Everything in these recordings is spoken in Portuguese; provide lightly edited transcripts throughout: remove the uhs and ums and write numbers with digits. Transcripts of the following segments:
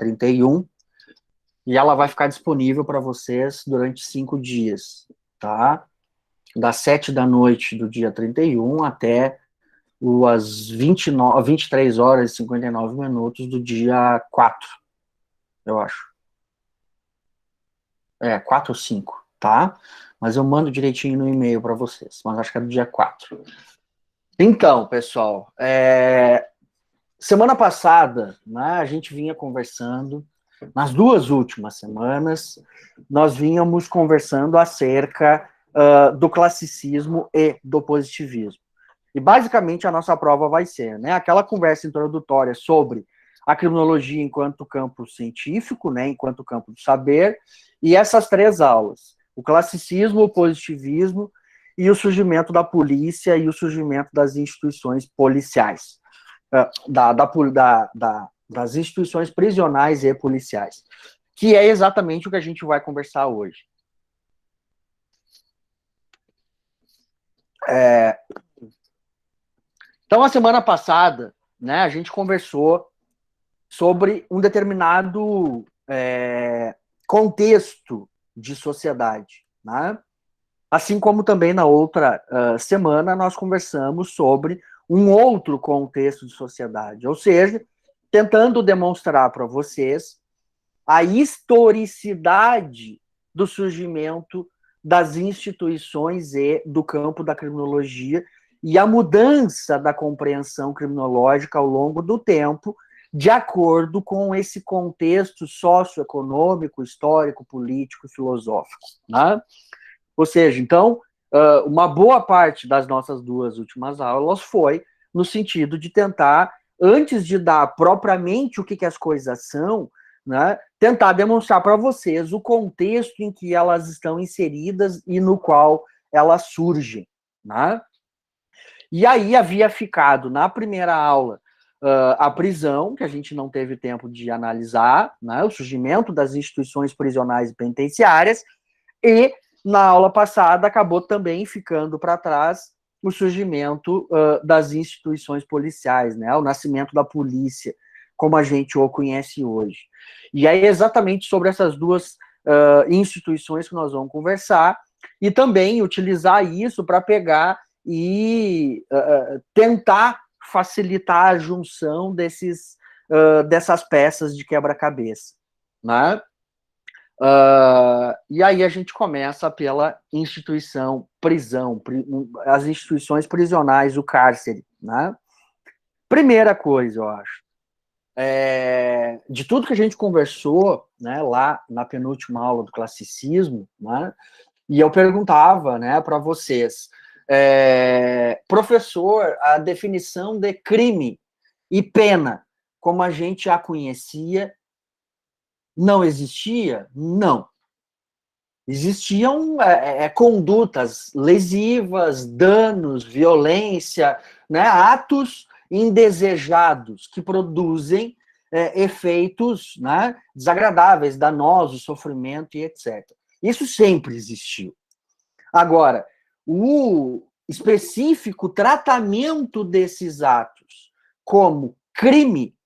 31, e ela vai ficar disponível para vocês durante 5 dias, tá? Das 7 da noite do dia 31 até as 23 horas e 59 minutos do dia 4, eu acho. 4 ou 5, tá? Mas eu mando direitinho no e-mail para vocês, mas acho que é do dia 4. Então, pessoal, semana passada, né, a gente vinha conversando, nas 2 últimas semanas, nós vínhamos conversando acerca do classicismo e do positivismo. E, basicamente, a nossa prova vai ser, né, aquela conversa introdutória sobre a criminologia enquanto campo científico, né, enquanto campo do saber, e essas 3 aulas, o classicismo, o positivismo e o surgimento da polícia e o surgimento das instituições policiais, das instituições prisionais e policiais, que é exatamente o que a gente vai conversar hoje. Então, a semana passada, né, a gente conversou sobre um determinado contexto de sociedade, né? Assim como também na outra semana nós conversamos sobre um outro contexto de sociedade, ou seja, tentando demonstrar para vocês a historicidade do surgimento das instituições e do campo da criminologia e a mudança da compreensão criminológica ao longo do tempo, de acordo com esse contexto socioeconômico, histórico, político e filosófico, né? Ou seja, então, uma boa parte das nossas 2 últimas aulas foi no sentido de tentar, antes de dar propriamente o que as coisas são, né, tentar demonstrar para vocês o contexto em que elas estão inseridas e no qual elas surgem, né? E aí havia ficado na primeira aula a prisão, que a gente não teve tempo de analisar, né, o surgimento das instituições prisionais e penitenciárias, e na aula passada acabou também ficando para trás o surgimento das instituições policiais, né, o nascimento da polícia, como a gente o conhece hoje. E é exatamente sobre essas 2 instituições que nós vamos conversar, e também utilizar isso para pegar e tentar facilitar a junção dessas peças de quebra-cabeça, né? E aí a gente começa pela instituição prisão, as instituições prisionais, o cárcere, né? Primeira coisa, eu acho, de tudo que a gente conversou, né, lá na penúltima aula do classicismo, né, e eu perguntava, né, para vocês, professor, a definição de crime e pena, como a gente a conhecia, não existia? Não. Existiam condutas lesivas, danos, violência, né, atos indesejados que produzem efeitos, né, desagradáveis, danosos, sofrimento e etc. Isso sempre existiu. Agora, o específico tratamento desses atos como crime,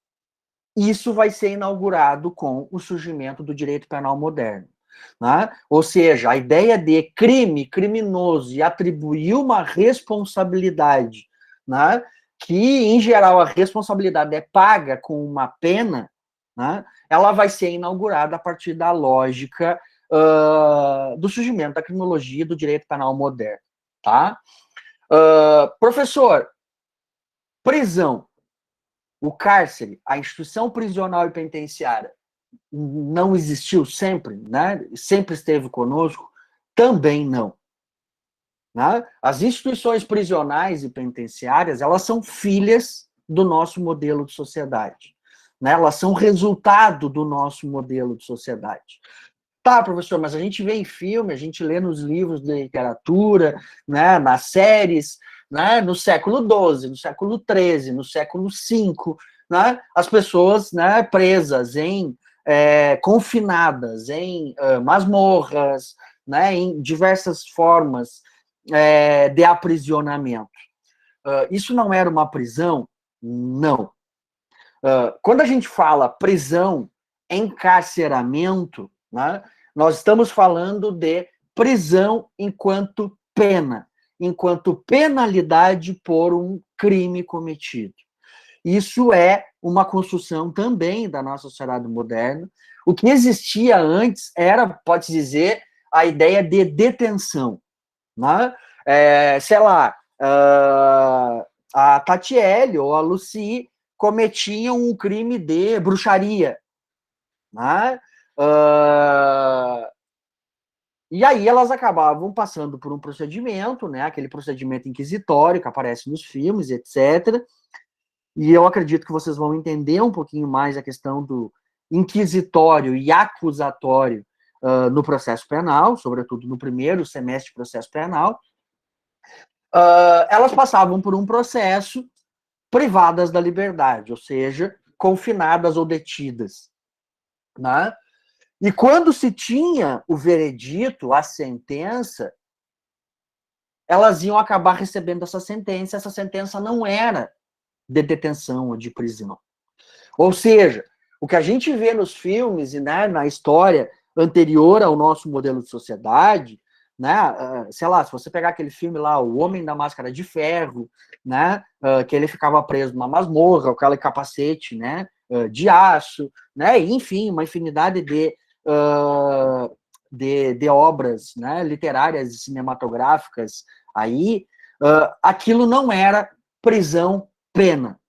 isso vai ser inaugurado com o surgimento do direito penal moderno, né? Ou seja, a ideia de crime, criminoso, e atribuir uma responsabilidade, né, que, em geral, a responsabilidade é paga com uma pena, né, ela vai ser inaugurada a partir da lógica do surgimento da criminologia e do direito penal moderno, tá? Professor, prisão, o cárcere, a instituição prisional e penitenciária, não existiu sempre, né? Sempre esteve conosco? Também não. Né? As instituições prisionais e penitenciárias, elas são filhas do nosso modelo de sociedade. Né? Elas são resultado do nosso modelo de sociedade. Tá, professor, mas a gente vê em filme, a gente lê nos livros de literatura, né, nas séries, né, no século XII, no século XIII, no século V, né, as pessoas, né, presas confinadas em masmorras, né, em diversas formas de aprisionamento. Isso não era uma prisão? Não. Quando a gente fala prisão, encarceramento, né, nós estamos falando de prisão enquanto pena, enquanto penalidade por um crime cometido. Isso é uma construção também da nossa sociedade moderna. O que existia antes era, pode-se dizer, a ideia de detenção. Né? Sei lá, a Tatiele ou a Lucy cometiam um crime de bruxaria. Né? E aí elas acabavam passando por um procedimento, né? Aquele procedimento inquisitório que aparece nos filmes, etc. E eu acredito que vocês vão entender um pouquinho mais a questão do inquisitório e acusatório no processo penal, sobretudo no primeiro semestre de processo penal. Elas passavam por um processo privadas da liberdade, ou seja, confinadas ou detidas. Né? E quando se tinha o veredito, a sentença, elas iam acabar recebendo essa sentença não era de detenção ou de prisão. Ou seja, o que a gente vê nos filmes e, né, na história anterior ao nosso modelo de sociedade, né, sei lá, se você pegar aquele filme lá, O Homem da Máscara de Ferro, né, que ele ficava preso numa masmorra, aquele capacete, né, de aço, né, enfim, uma infinidade de obras, né, literárias e cinematográficas aí, aquilo não era prisão-pena,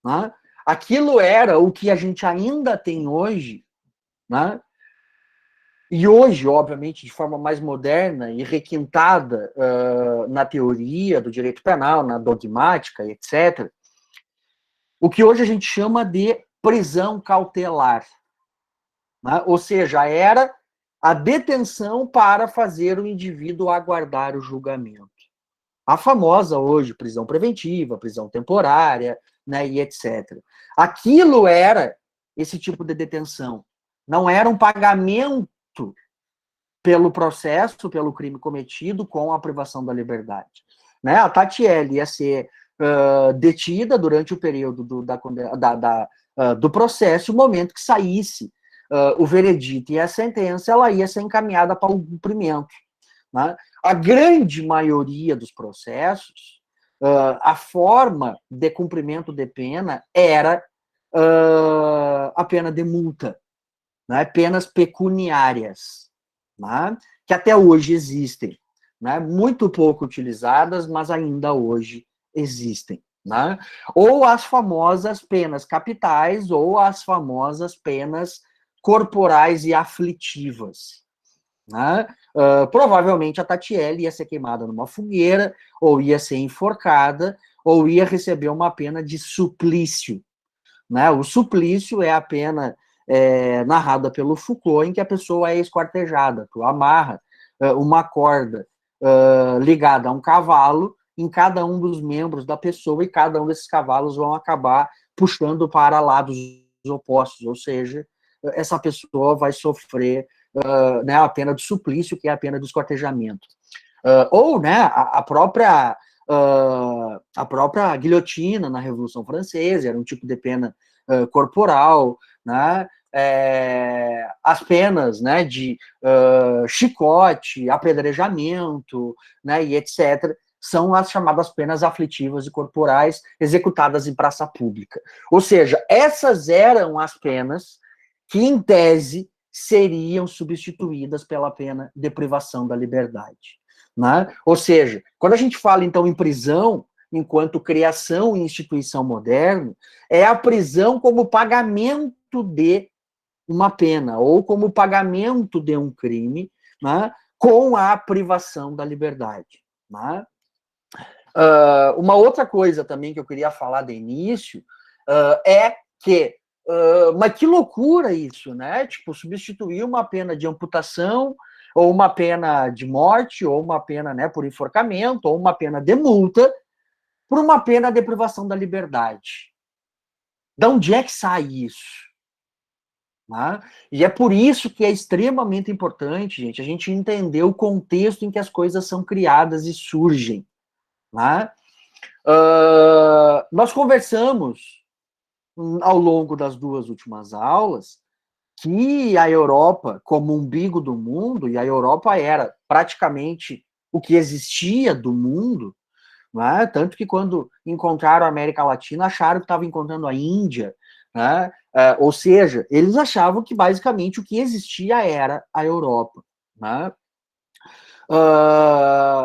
né? Aquilo era o que a gente ainda tem hoje, né? E hoje, obviamente, de forma mais moderna e requintada na teoria do direito penal, na dogmática, etc., o que hoje a gente chama de prisão cautelar. Né? Ou seja, era a detenção para fazer o indivíduo aguardar o julgamento. A famosa hoje prisão preventiva, prisão temporária, né, e etc. Aquilo era esse tipo de detenção. Não era um pagamento pelo processo, pelo crime cometido com a privação da liberdade. Né? A Tatiele ia ser detida durante o período do processo, o momento que saísse o veredito e a sentença, ela ia ser encaminhada para o cumprimento. Né? A grande maioria dos processos, a forma de cumprimento de pena era a pena de multa, né? Penas pecuniárias, né? Que até hoje existem, né? Muito pouco utilizadas, mas ainda hoje existem. Né? Ou as famosas penas capitais, ou as famosas penas corporais e aflitivas. Né? Provavelmente a Tatiele ia ser queimada numa fogueira, ou ia ser enforcada, ou ia receber uma pena de suplício. Né? O suplício é a pena narrada pelo Foucault, em que a pessoa é esquartejada. Tu amarra uma corda ligada a um cavalo em cada um dos membros da pessoa, e cada um desses cavalos vão acabar puxando para lados opostos, ou seja, essa pessoa vai sofrer né, a pena do suplício, que é a pena do esquartejamento. Ou né, a própria guilhotina na Revolução Francesa, era um tipo de pena corporal, né? As penas, né, de chicote, apedrejamento, né, e etc., são as chamadas penas aflitivas e corporais executadas em praça pública. Ou seja, essas eram as penas que, em tese, seriam substituídas pela pena de privação da liberdade. Né? Ou seja, quando a gente fala, então, em prisão, enquanto criação e instituição moderna, é a prisão como pagamento de uma pena, ou como pagamento de um crime, né? Com a privação da liberdade. Né? Uma outra coisa também que eu queria falar de início é que mas que loucura isso, né? Tipo, substituir uma pena de amputação, ou uma pena de morte, ou uma pena, né, por enforcamento, ou uma pena de multa, por uma pena de privação da liberdade. De onde é que sai isso? Né? E é por isso que é extremamente importante, gente, a gente entender o contexto em que as coisas são criadas e surgem. Né? Nós conversamos ao longo das duas últimas aulas que a Europa, como umbigo do mundo, e a Europa era praticamente o que existia do mundo, né? Tanto que quando encontraram a América Latina, acharam que estavam encontrando a Índia, né? Ou seja, eles achavam que basicamente o que existia era a Europa, né?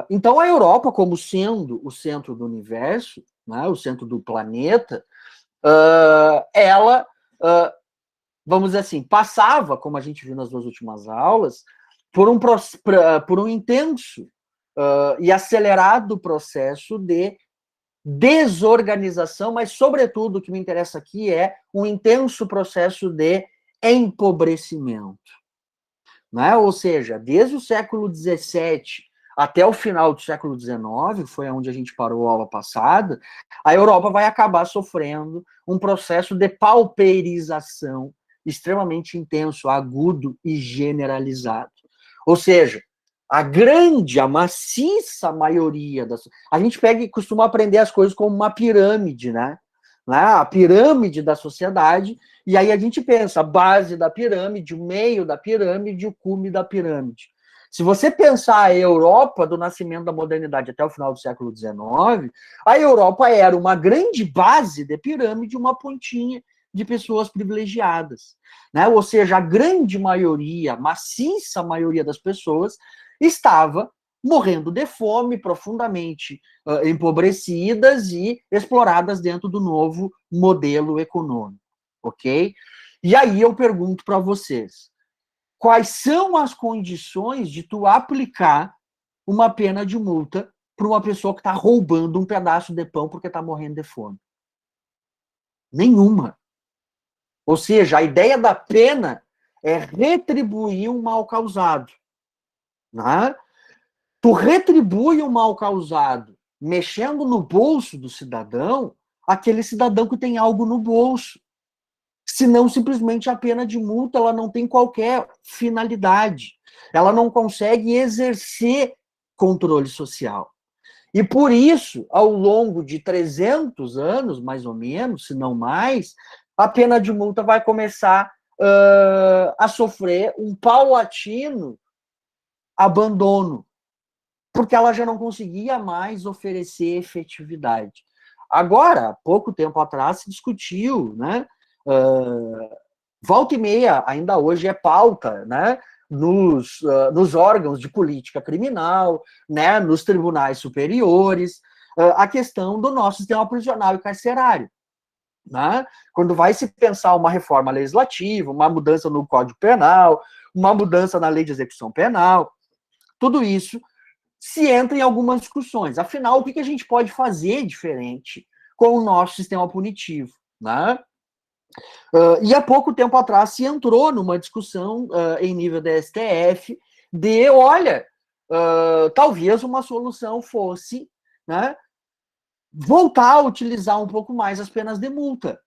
Então a Europa, como sendo o centro do universo, né, o centro do planeta, ela, vamos dizer assim, passava, como a gente viu nas duas últimas aulas, por um intenso e acelerado processo de desorganização, mas, sobretudo, o que me interessa aqui é um intenso processo de empobrecimento. Né? Ou seja, desde o século XVII até o final do século XIX, foi onde a gente parou a aula passada, a Europa vai acabar sofrendo um processo de pauperização extremamente intenso, agudo e generalizado. Ou seja, a maciça maioria das... A gente pega e costuma aprender as coisas como uma pirâmide, né? A pirâmide da sociedade, e aí a gente pensa a base da pirâmide, o meio da pirâmide, o cume da pirâmide. Se você pensar a Europa do nascimento da modernidade até o final do século XIX, a Europa era uma grande base de pirâmide, uma pontinha de pessoas privilegiadas. Né? Ou seja, a grande maioria, a maciça maioria das pessoas estava morrendo de fome, profundamente empobrecidas e exploradas dentro do novo modelo econômico, ok? E aí eu pergunto para vocês, quais são as condições de tu aplicar uma pena de multa para uma pessoa que está roubando um pedaço de pão porque está morrendo de fome? Nenhuma. Ou seja, a ideia da pena é retribuir um mal causado. Né? Tu retribui o mal causado mexendo no bolso do cidadão, aquele cidadão que tem algo no bolso. Senão, simplesmente, a pena de multa ela não tem qualquer finalidade. Ela não consegue exercer controle social. E por isso, ao longo de 300 anos, mais ou menos, se não mais, a pena de multa vai começar a sofrer um paulatino abandono, porque ela já não conseguia mais oferecer efetividade. Agora, há pouco tempo atrás, se discutiu, né? Volta e meia, ainda hoje é pauta, né? Nos órgãos de política criminal, né? Nos tribunais superiores, a questão do nosso sistema prisional e carcerário. Né? Quando vai se pensar uma reforma legislativa, uma mudança no Código Penal, uma mudança na lei de execução penal, tudo isso se entra em algumas discussões. Afinal, o que a gente pode fazer diferente com o nosso sistema punitivo? Né? E há pouco tempo atrás se entrou numa discussão em nível da STF de, olha, talvez uma solução fosse, né, voltar a utilizar um pouco mais as penas de multa.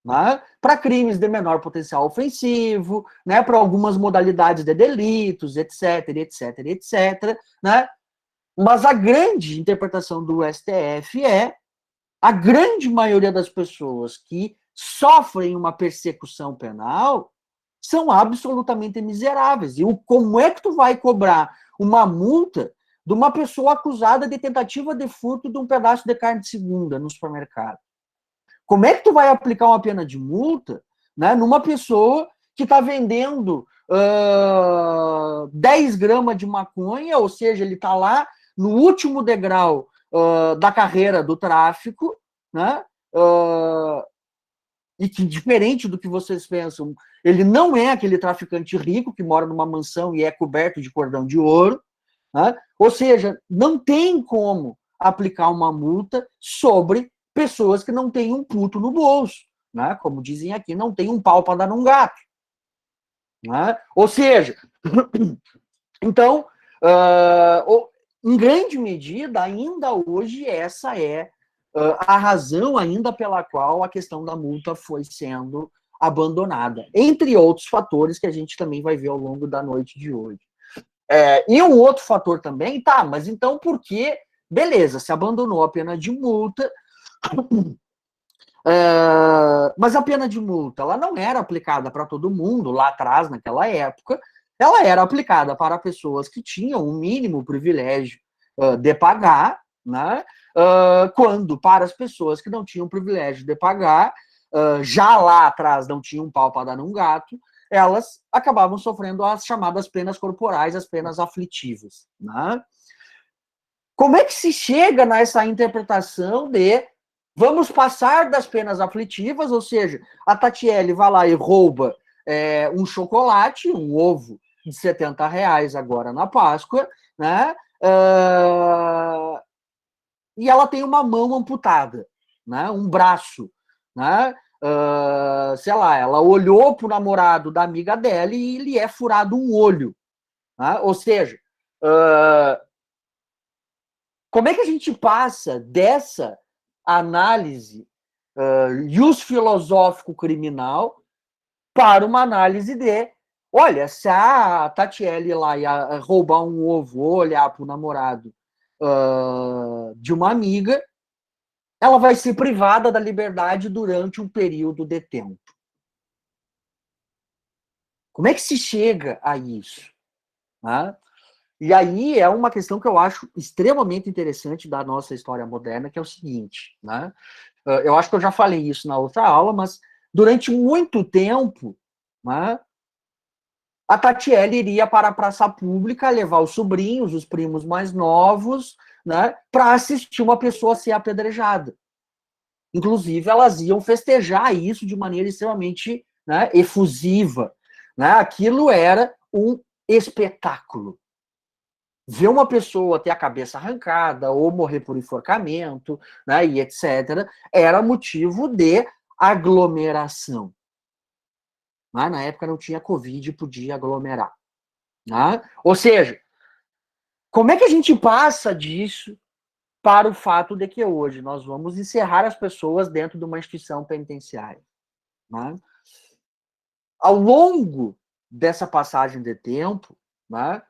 Né, para crimes de menor potencial ofensivo, né, para algumas modalidades de delitos, etc, etc, etc. Né? Mas a grande interpretação do STF é a grande maioria das pessoas que sofrem uma persecução penal são absolutamente miseráveis. E como é que tu vai cobrar uma multa de uma pessoa acusada de tentativa de furto de um pedaço de carne de segunda no supermercado? Como é que tu vai aplicar uma pena de multa, né, numa pessoa que está vendendo 10 gramas de maconha, ou seja, ele está lá no último degrau da carreira do tráfico, né, e que, diferente do que vocês pensam, ele não é aquele traficante rico que mora numa mansão e é coberto de cordão de ouro, né? Ou seja, não tem como aplicar uma multa sobre pessoas que não têm um puto no bolso, né? Como dizem aqui, não tem um pau para dar num gato. Né? Ou seja, então, em grande medida, ainda hoje, essa é a razão ainda pela qual a questão da multa foi sendo abandonada, entre outros fatores que a gente também vai ver ao longo da noite de hoje. E um outro fator também, tá, mas então por que, beleza, se abandonou a pena de multa, Mas a pena de multa, ela não era aplicada para todo mundo lá atrás, naquela época, ela era aplicada para pessoas que tinham o mínimo privilégio de pagar, né? Quando para as pessoas que não tinham privilégio de pagar, já lá atrás não tinham um pau para dar num gato, elas acabavam sofrendo as chamadas penas corporais, as penas aflitivas, né? Como é que se chega nessa interpretação de vamos passar das penas aflitivas, ou seja, a Tatiele vai lá e rouba um chocolate, um ovo de R$ 70 agora na Páscoa, né? E ela tem uma mão amputada, né? Um braço, né? Sei lá, ela olhou para o namorado da amiga dela e lhe é furado um olho, né? Ou seja, como é que a gente passa dessa análise jus filosófico criminal para uma análise de, olha, se a Tatiele lá ia roubar um ovo ou olhar para o namorado de uma amiga, ela vai ser privada da liberdade durante um período de tempo. Como é que se chega a isso? Né? E aí é uma questão que eu acho extremamente interessante da nossa história moderna, que é o seguinte, né? Eu acho que eu já falei isso na outra aula, mas durante muito tempo, né, a Tatiele iria para a praça pública levar os sobrinhos, os primos mais novos, né, para assistir uma pessoa ser apedrejada. Inclusive, elas iam festejar isso de maneira extremamente, né, efusiva. Né? Aquilo era um espetáculo. Ver uma pessoa ter a cabeça arrancada ou morrer por enforcamento, né, e etc., era motivo de aglomeração. Né? Na época não tinha Covid e podia aglomerar. Né? Ou seja, como é que a gente passa disso para o fato de que hoje nós vamos encerrar as pessoas dentro de uma instituição penitenciária? Né? Ao longo dessa passagem de tempo, né,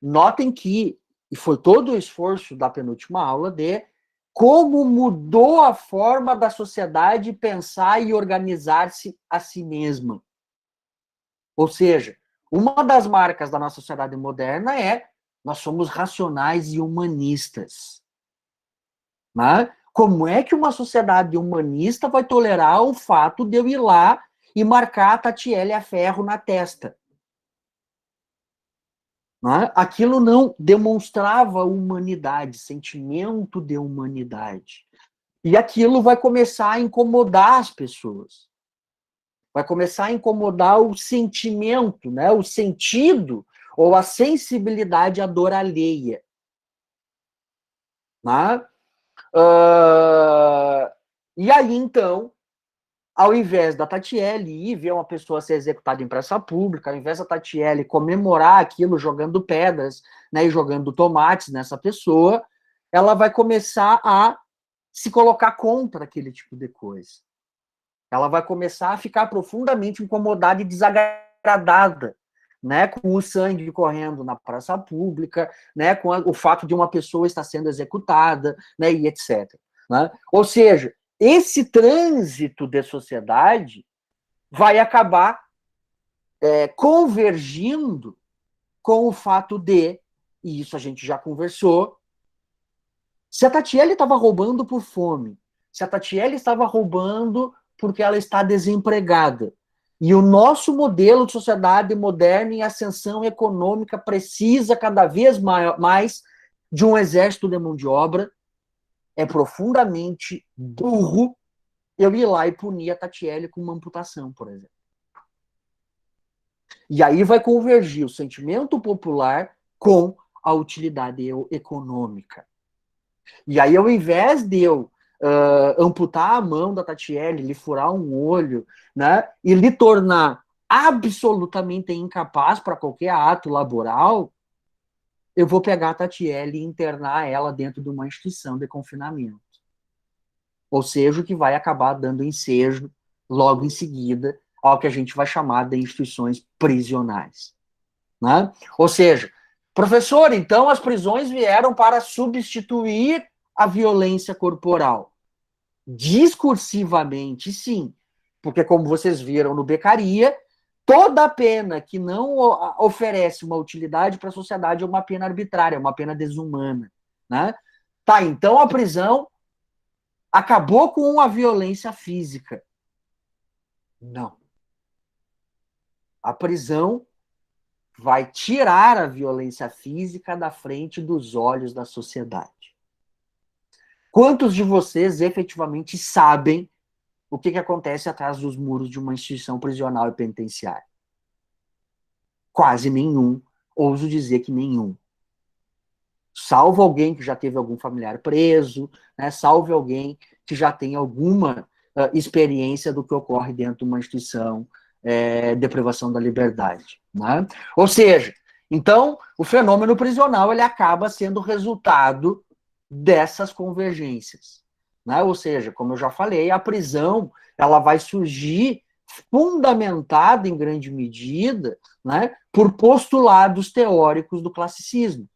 notem que, e foi todo o esforço da penúltima aula, de como mudou a forma da sociedade pensar e organizar-se a si mesma. Ou seja, uma das marcas da nossa sociedade moderna é nós somos racionais e humanistas. Né? Como é que uma sociedade humanista vai tolerar o fato de eu ir lá e marcar a Tatiele a ferro na testa? Né? Aquilo não demonstrava humanidade, sentimento de humanidade. E aquilo vai começar a incomodar as pessoas. Vai começar a incomodar o sentimento, né? O sentido ou a sensibilidade à dor alheia. Né? E aí, então, ao invés da Tatiele ir ver uma pessoa ser executada em praça pública, ao invés da Tatiele comemorar aquilo jogando pedras, né, e jogando tomates nessa pessoa, ela vai começar a se colocar contra aquele tipo de coisa. Ela vai começar a ficar profundamente incomodada e desagradada, né, com o sangue correndo na praça pública, né, com o fato de uma pessoa estar sendo executada, né, e etc. Né? Ou seja, esse trânsito de sociedade vai acabar convergindo com o fato de, e isso a gente já conversou, se a Tatiele estava roubando por fome, se a Tatiele estava roubando porque ela está desempregada, e o nosso modelo de sociedade moderna em ascensão econômica precisa cada vez mais de um exército de mão de obra, é profundamente burro eu ir lá e punir a Tatiele com uma amputação, por exemplo. E aí vai convergir o sentimento popular com a utilidade econômica. E aí, ao invés de eu amputar a mão da Tatiele, lhe furar um olho, né, e lhe tornar absolutamente incapaz para qualquer ato laboral, eu vou pegar a Tatiele e internar ela dentro de uma instituição de confinamento. Ou seja, o que vai acabar dando ensejo, logo em seguida, ao que a gente vai chamar de instituições prisionais. Né? Ou seja, professor, então as prisões vieram para substituir a violência corporal. Discursivamente, sim. Porque, como vocês viram no Beccaria, toda pena que não oferece uma utilidade para a sociedade é uma pena arbitrária, é uma pena desumana. Né? Tá, então a prisão acabou com a violência física. Não. A prisão vai tirar a violência física da frente dos olhos da sociedade. Quantos de vocês efetivamente sabem o que acontece atrás dos muros de uma instituição prisional e penitenciária? Quase nenhum. Ouso dizer que nenhum. Salvo alguém que já teve algum familiar preso, né? Salvo alguém que já tem alguma experiência do que ocorre dentro de uma instituição de privação da liberdade. Né? Ou seja, então, o fenômeno prisional ele acaba sendo resultado dessas convergências. Né? Ou seja, como eu já falei, a prisão ela vai surgir fundamentada em grande medida, né, por postulados teóricos do classicismo.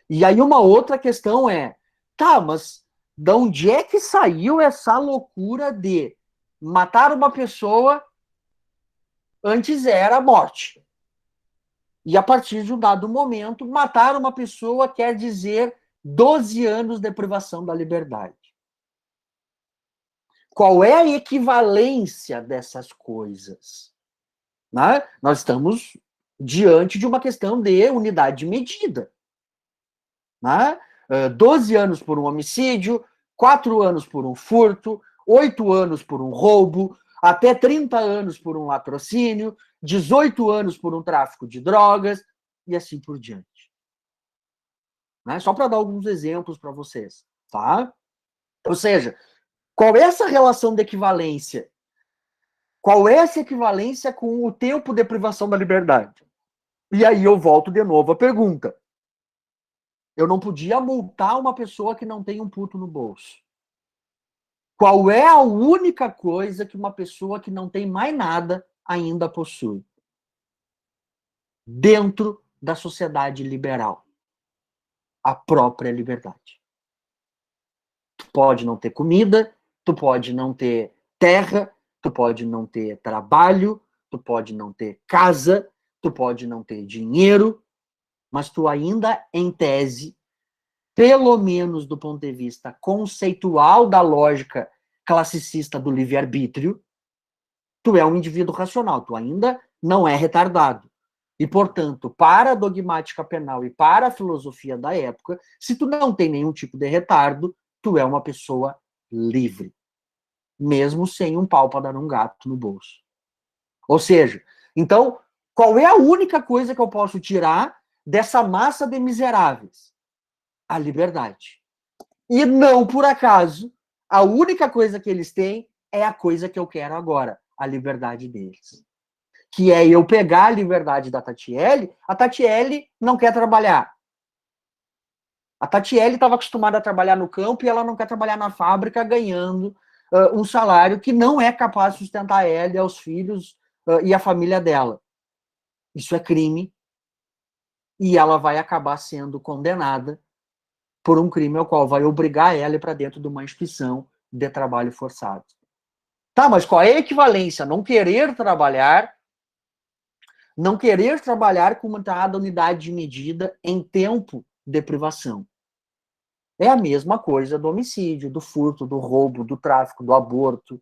E aí uma outra questão é, tá, mas de onde é que saiu essa loucura de matar uma pessoa antes era a morte? E a partir de um dado momento, matar uma pessoa quer dizer 12 anos de privação da liberdade. Qual é a equivalência dessas coisas? Né? Nós estamos diante de uma questão de unidade de medida. Né? 12 anos por um homicídio, 4 anos por um furto, 8 anos por um roubo, até 30 anos por um latrocínio, 18 anos por um tráfico de drogas, e assim por diante. Né? Só para dar alguns exemplos para vocês. Tá? Ou seja, qual é essa relação de equivalência? Qual é essa equivalência com o tempo de privação da liberdade? E aí eu volto de novo à pergunta. Eu não podia multar uma pessoa que não tem um puto no bolso. Qual é a única coisa que uma pessoa que não tem mais nada ainda possui? Dentro da sociedade liberal. A própria liberdade. Tu pode não ter comida, tu pode não ter terra, tu pode não ter trabalho, tu pode não ter casa, tu pode não ter dinheiro, mas tu ainda, em tese, pelo menos do ponto de vista conceitual da lógica classicista do livre-arbítrio, tu é um indivíduo racional, tu ainda não é retardado. E, portanto, para a dogmática penal e para a filosofia da época, se tu não tem nenhum tipo de retardo, tu é uma pessoa livre, mesmo sem um pau para dar um gato no bolso. Ou seja, então, qual é a única coisa que eu posso tirar dessa massa de miseráveis? A liberdade. E não por acaso, a única coisa que eles têm é a coisa que eu quero agora, a liberdade deles. Que é eu pegar a liberdade da Tatiele, a Tatiele não quer trabalhar. A Tatiele estava acostumada a trabalhar no campo e ela não quer trabalhar na fábrica ganhando um salário que não é capaz de sustentar ela e aos filhos e a família dela. Isso é crime e ela vai acabar sendo condenada por um crime ao qual vai obrigar ela para dentro de uma instituição de trabalho forçado. Tá, mas qual é a equivalência? Não querer trabalhar com uma determinada unidade de medida em tempo de privação. É a mesma coisa do homicídio, do furto, do roubo, do tráfico, do aborto.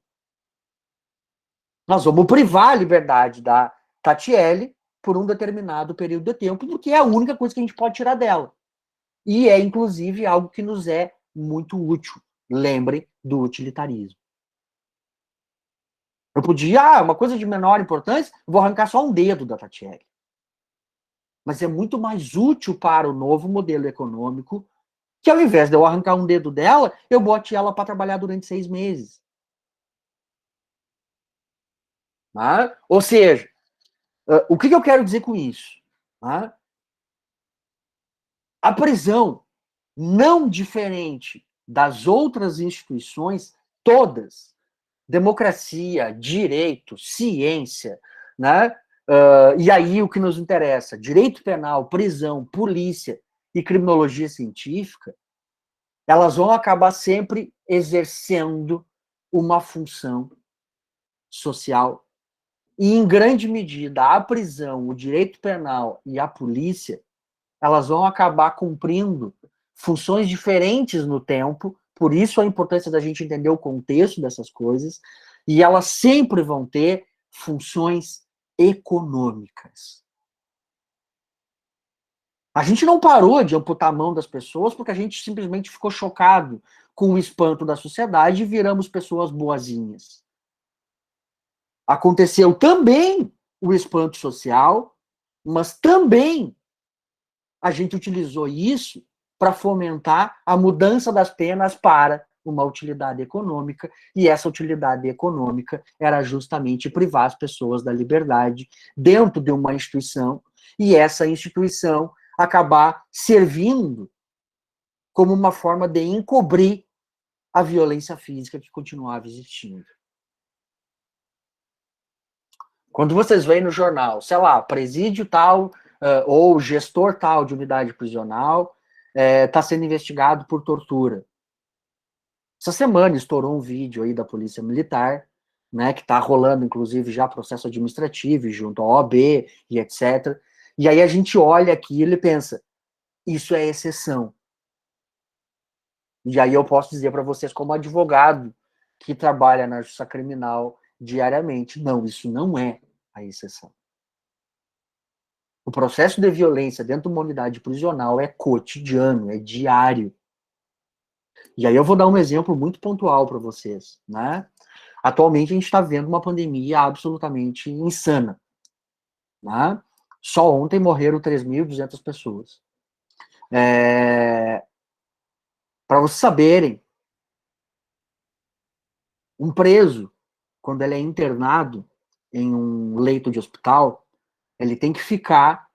Nós vamos privar a liberdade da Tatiele por um determinado período de tempo, porque é a única coisa que a gente pode tirar dela. E é, inclusive, algo que nos é muito útil. Lembrem do utilitarismo. Eu podia, uma coisa de menor importância, vou arrancar só um dedo da Tatiele. Mas é muito mais útil para o novo modelo econômico que, ao invés de eu arrancar um dedo dela, eu bote ela para trabalhar durante 6 meses. Tá? Ou seja, o que eu quero dizer com isso? Tá? A prisão, não diferente das outras instituições, todas, democracia, direito, ciência, né? E aí o que nos interessa, direito penal, prisão, polícia e criminologia científica, elas vão acabar sempre exercendo uma função social. E, em grande medida, a prisão, o direito penal e a polícia, elas vão acabar cumprindo funções diferentes no tempo, por isso a importância da gente entender o contexto dessas coisas, e elas sempre vão ter funções econômicas. A gente não parou de amputar a mão das pessoas porque a gente simplesmente ficou chocado com o espanto da sociedade e viramos pessoas boazinhas. Aconteceu também o espanto social, mas também a gente utilizou isso para fomentar a mudança das penas para uma utilidade econômica, e essa utilidade econômica era justamente privar as pessoas da liberdade dentro de uma instituição, e essa instituição acabar servindo como uma forma de encobrir a violência física que continuava existindo. Quando vocês veem no jornal, sei lá, presídio tal, ou gestor tal de unidade prisional está sendo investigado por tortura. Essa semana estourou um vídeo aí da Polícia Militar, né, que está rolando, inclusive, já processo administrativo junto à OAB e etc. E aí a gente olha aquilo e pensa, isso é exceção. E aí eu posso dizer para vocês, como advogado que trabalha na justiça criminal diariamente, não, isso não é a exceção. O processo de violência dentro de uma unidade prisional é cotidiano, é diário. E aí eu vou dar um exemplo muito pontual para vocês, né? Atualmente a gente está vendo uma pandemia absolutamente insana, né? Só ontem morreram 3.200 pessoas. Para vocês saberem, um preso, quando ele é internado em um leito de hospital, ele tem que ficar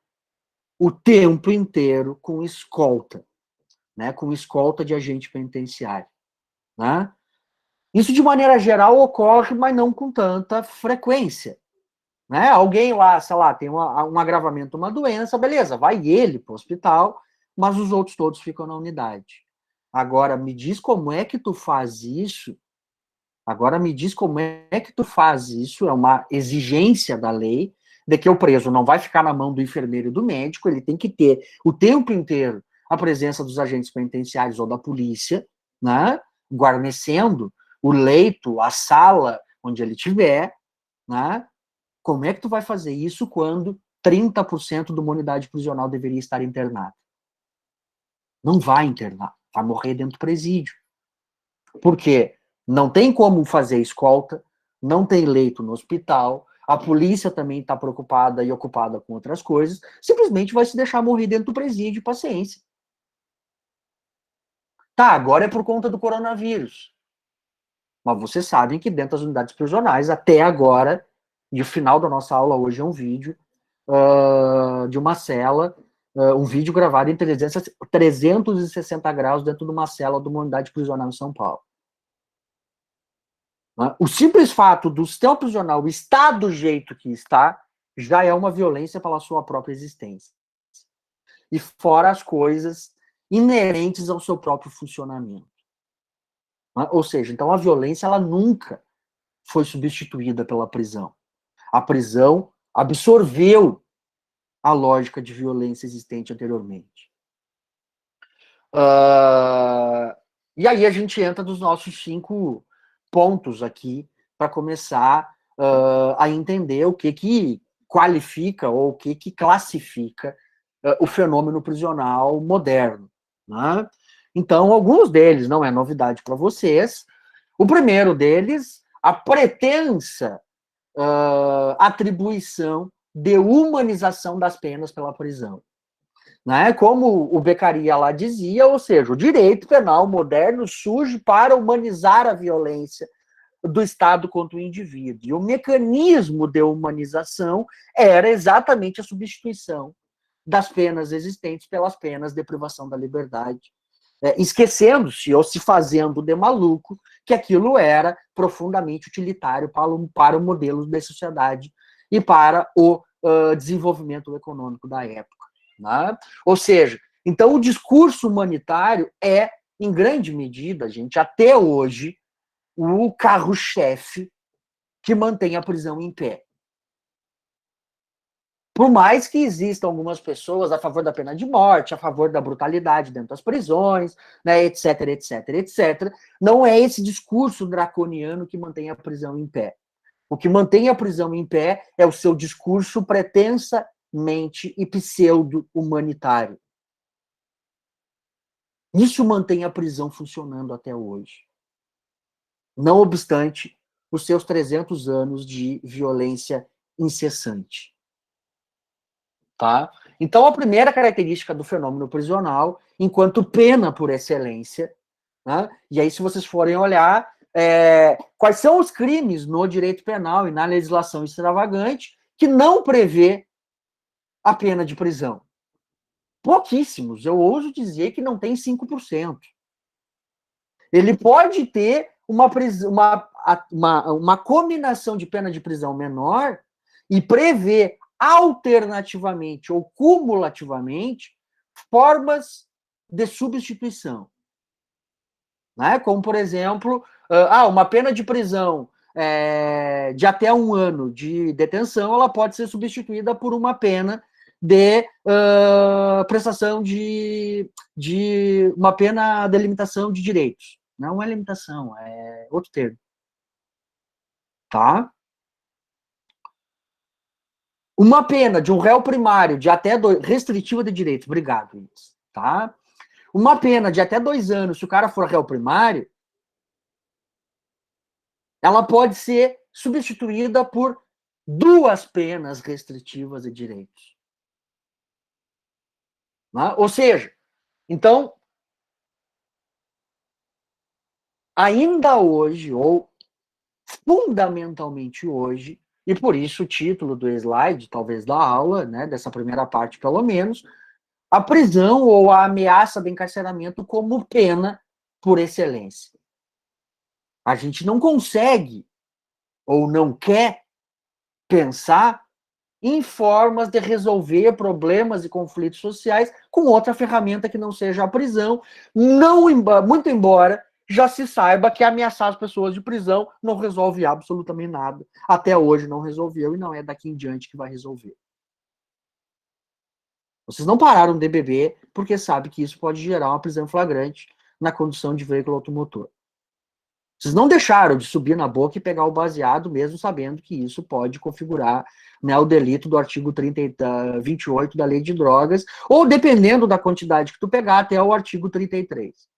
o tempo inteiro com escolta, né? Com escolta de agente penitenciário, né? Isso, de maneira geral, ocorre, mas não com tanta frequência. Né? Alguém lá, sei lá, tem um agravamento, uma doença, beleza, vai ele para o hospital, mas os outros todos ficam na unidade. Agora, me diz como é que tu faz isso. Agora, me diz como é que tu faz isso. É uma exigência da lei de que o preso não vai ficar na mão do enfermeiro e do médico, ele tem que ter o tempo inteiro a presença dos agentes penitenciários ou da polícia, né? Guarnecendo o leito, a sala onde ele estiver, né? Como é que tu vai fazer isso quando 30% de uma unidade prisional deveria estar internada? Não vai internar, vai morrer dentro do presídio. Por quê? Não tem como fazer escolta, não tem leito no hospital, a polícia também está preocupada e ocupada com outras coisas, simplesmente vai se deixar morrer dentro do presídio, paciência. Tá, agora é por conta do coronavírus. Mas vocês sabem que dentro das unidades prisionais, até agora, e o final da nossa aula hoje é um vídeo de uma cela, um vídeo gravado em 360 graus dentro de uma cela de uma unidade prisional em São Paulo. O simples fato do sistema prisional estar do jeito que está, já é uma violência pela sua própria existência. E fora as coisas inerentes ao seu próprio funcionamento. Ou seja, então a violência ela nunca foi substituída pela prisão. A prisão absorveu a lógica de violência existente anteriormente. E aí a gente entra nos nossos 5 pontos aqui para começar a entender o que qualifica ou o que classifica o fenômeno prisional moderno. Né? Então, alguns deles não é novidade para vocês. O primeiro deles, a pretensa atribuição de humanização das penas pela prisão. Né? Como o Beccaria lá dizia, ou seja, o direito penal moderno surge para humanizar a violência do Estado contra o indivíduo. E o mecanismo de humanização era exatamente a substituição das penas existentes pelas penas de privação da liberdade, esquecendo-se ou se fazendo de maluco que aquilo era profundamente utilitário para o modelo da sociedade e para o desenvolvimento econômico da época. Né? Ou seja, então o discurso humanitário é em grande medida, gente, até hoje, o carro-chefe que mantém a prisão em pé. Por mais que existam algumas pessoas a favor da pena de morte, a favor da brutalidade dentro das prisões, né, etc, etc, etc, não é esse discurso draconiano que mantém a prisão em pé. O que mantém a prisão em pé é o seu discurso pretensamente e pseudo-humanitário. Isso mantém a prisão funcionando até hoje. Não obstante os seus 300 anos de violência incessante. Tá? Então, a primeira característica do fenômeno prisional, enquanto pena por excelência, né? E aí, se vocês forem olhar, quais são os crimes no direito penal e na legislação extravagante que não prevê a pena de prisão? Pouquíssimos. Eu ouso dizer que não tem 5%. Ele pode ter uma combinação de pena de prisão menor e prever alternativamente ou cumulativamente formas de substituição. Né? Como, por exemplo, uma pena de prisão de até 1 ano de detenção, ela pode ser substituída por uma pena de prestação de uma pena de limitação de direitos. Não é limitação, é outro termo. Tá? Uma pena de um réu primário de até restritiva de direitos, obrigado, Luiz, tá? Uma pena de até 2 anos, se o cara for réu primário, ela pode ser substituída por 2 penas restritivas de direitos. Né? Ou seja, então, ainda hoje, ou fundamentalmente hoje, e por isso o título do slide, talvez da aula, né, dessa primeira parte pelo menos, a prisão ou a ameaça de encarceramento como pena por excelência. A gente não consegue ou não quer pensar em formas de resolver problemas e conflitos sociais com outra ferramenta que não seja a prisão, muito embora já se saiba que ameaçar as pessoas de prisão não resolve absolutamente nada. Até hoje não resolveu e não é daqui em diante que vai resolver. Vocês não pararam de beber porque sabem que isso pode gerar uma prisão flagrante na condução de veículo automotor. Vocês não deixaram de subir na boca e pegar o baseado, mesmo sabendo que isso pode configurar, né, o delito do artigo 28 da Lei de Drogas, ou dependendo da quantidade que tu pegar, até o artigo 33.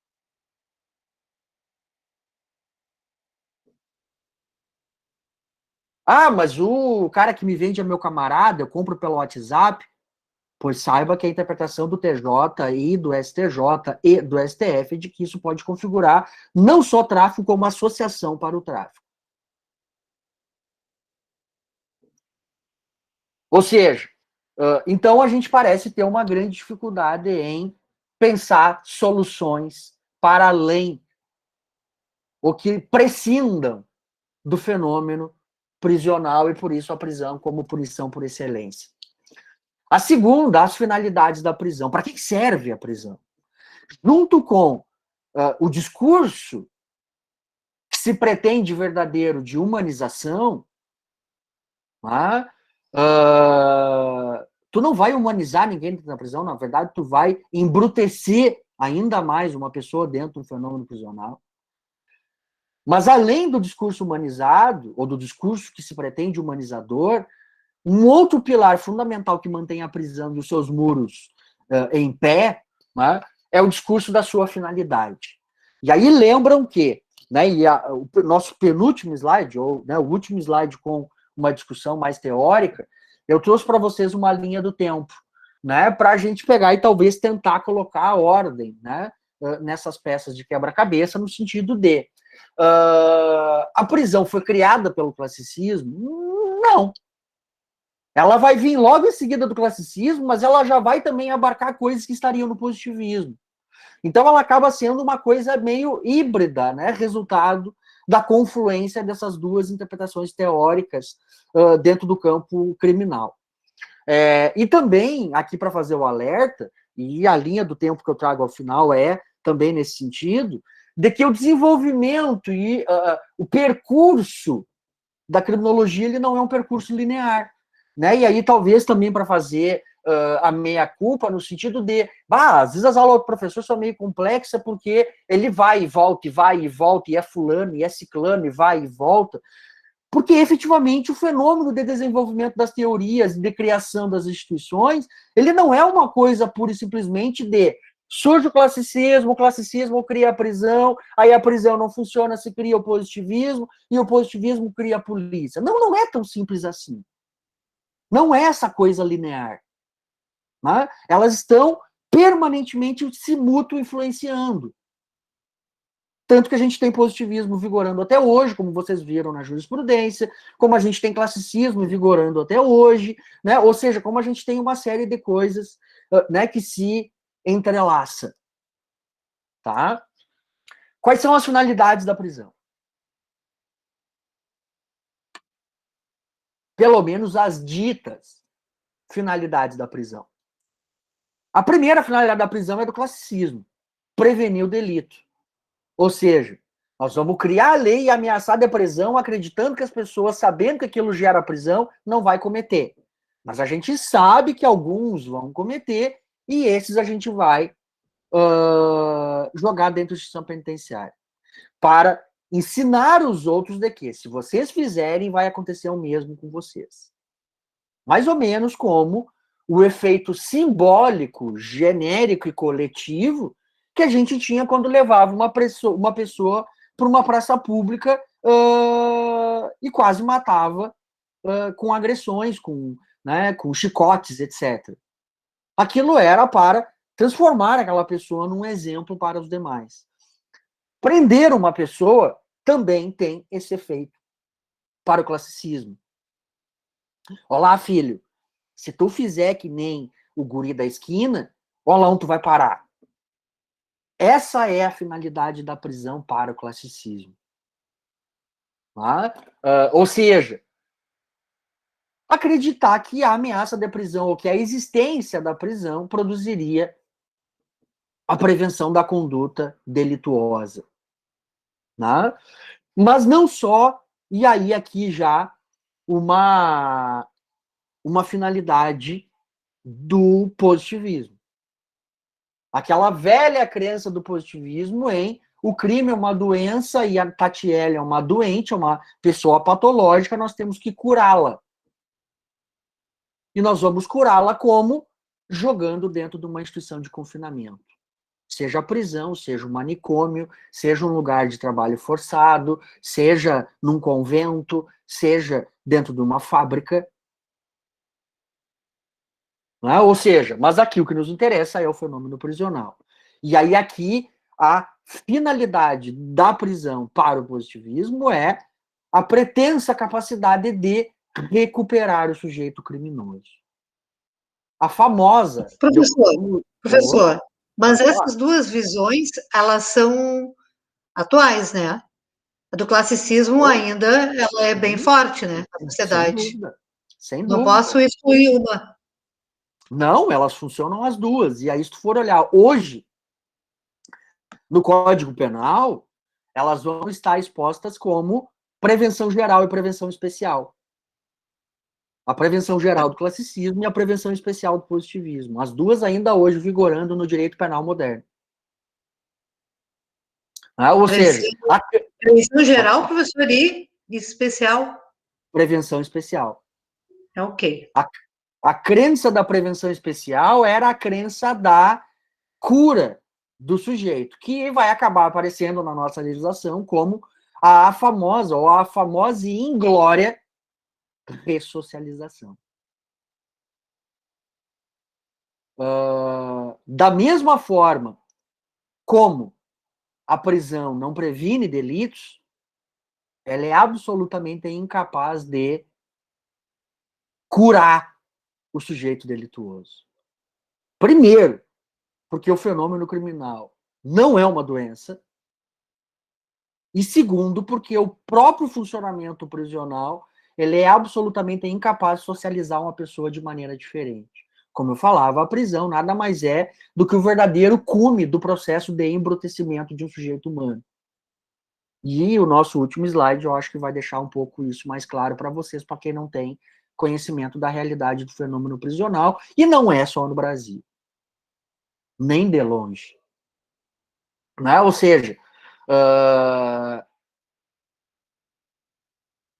Ah, mas o cara que me vende é meu camarada, eu compro pelo WhatsApp. Pois saiba que a interpretação do TJ e do STJ e do STF é de que isso pode configurar não só tráfico, como associação para o tráfico. Ou seja, então a gente parece ter uma grande dificuldade em pensar soluções para além, ou que prescindam do fenômeno prisional e por isso a prisão como punição por excelência. A segunda, as finalidades da prisão. Para que serve a prisão? Junto com o discurso que se pretende verdadeiro de humanização, tá? Tu não vai humanizar ninguém dentro da prisão, na verdade, tu vai embrutecer ainda mais uma pessoa dentro do fenômeno prisional. Mas além do discurso humanizado, ou do discurso que se pretende humanizador, um outro pilar fundamental que mantém a prisão e os seus muros em pé, né, é o discurso da sua finalidade. E aí lembram que, né, o nosso penúltimo slide, ou né, o último slide com uma discussão mais teórica, eu trouxe para vocês uma linha do tempo, né, para a gente pegar e talvez tentar colocar a ordem, né, nessas peças de quebra-cabeça, no sentido de a prisão foi criada pelo classicismo? Não. Ela vai vir logo em seguida do classicismo, mas ela já vai também abarcar coisas que estariam no positivismo. Então ela acaba sendo uma coisa meio híbrida, né? Resultado da confluência dessas duas interpretações teóricas dentro do campo criminal. E também, aqui para fazer o alerta, e a linha do tempo que eu trago ao final é também nesse sentido, de que o desenvolvimento e o percurso da criminologia ele não é um percurso linear, né? E aí talvez também para fazer a meia-culpa no sentido de, às vezes as aulas do professor são meio complexas porque ele vai e volta, e vai e volta, e é fulano, e é ciclano, e vai e volta, porque efetivamente o fenômeno de desenvolvimento das teorias, de criação das instituições, ele não é uma coisa pura e simplesmente de surge o classicismo cria a prisão, aí a prisão não funciona, se cria o positivismo, e o positivismo cria a polícia. Não, não é tão simples assim. Não é essa coisa linear. Né? Elas estão permanentemente se mútuo-influenciando. Tanto que a gente tem positivismo vigorando até hoje, como vocês viram na jurisprudência, como a gente tem classicismo vigorando até hoje, né? Ou seja, como a gente tem uma série de coisas, né, que se entrelaça. Tá? Quais são as finalidades da prisão? Pelo menos as ditas finalidades da prisão. A primeira finalidade da prisão é do classicismo, prevenir o delito. Ou seja, nós vamos criar a lei e ameaçar de prisão, acreditando que as pessoas, sabendo que aquilo gera prisão, não vai cometer. Mas a gente sabe que alguns vão cometer e esses a gente vai jogar dentro da instituição penitenciária. Para ensinar os outros de que, se vocês fizerem, vai acontecer o mesmo com vocês. Mais ou menos como o efeito simbólico, genérico e coletivo que a gente tinha quando levava uma pessoa para uma praça pública e quase matava com agressões, com chicotes, etc. Aquilo era para transformar aquela pessoa num exemplo para os demais. Prender uma pessoa também tem esse efeito para o classicismo. Olá, filho, se tu fizer que nem o guri da esquina, olha onde tu vai parar. Essa é a finalidade da prisão para o classicismo. Tá? Ou seja, acreditar que a ameaça da prisão ou que a existência da prisão produziria a prevenção da conduta delituosa. Tá? Mas não só, e aí aqui já uma finalidade do positivismo. Aquela velha crença do positivismo em o crime é uma doença e a Tatiele é uma doente, é uma pessoa patológica, nós temos que curá-la. E nós vamos curá-la como? Jogando dentro de uma instituição de confinamento. Seja a prisão, seja um manicômio, seja um lugar de trabalho forçado, seja num convento, seja dentro de uma fábrica. Não é? Ou seja, mas aqui o que nos interessa é o fenômeno prisional. E aí aqui a finalidade da prisão para o positivismo é a pretensa capacidade de recuperar o sujeito criminoso. A famosa... Professor, mas essas duas visões, elas são atuais, né? A do classicismo ainda, ela é bem forte, né? Na sociedade. Sem dúvida. Sem dúvida. Não posso excluir uma. Não, elas funcionam as duas. E aí, se tu for olhar hoje, no Código Penal, elas vão estar expostas como prevenção geral e prevenção especial. A prevenção geral do classicismo e a prevenção especial do positivismo. As duas ainda hoje vigorando no direito penal moderno. Ou seja... Prevenção geral, professor, e especial? Prevenção especial. É ok. A crença da prevenção especial era a crença da cura do sujeito, que vai acabar aparecendo na nossa legislação como a famosa e inglória ressocialização. Da mesma forma como a prisão não previne delitos, ela é absolutamente incapaz de curar o sujeito delituoso. Primeiro, porque o fenômeno criminal não é uma doença, e segundo, porque o próprio funcionamento prisional ele é absolutamente incapaz de socializar uma pessoa de maneira diferente. Como eu falava, a prisão nada mais é do que o verdadeiro cume do processo de embrutecimento de um sujeito humano. E o nosso último slide, eu acho que vai deixar um pouco isso mais claro para vocês, para quem não tem conhecimento da realidade do fenômeno prisional, e não é só no Brasil, nem de longe. Né? Ou seja,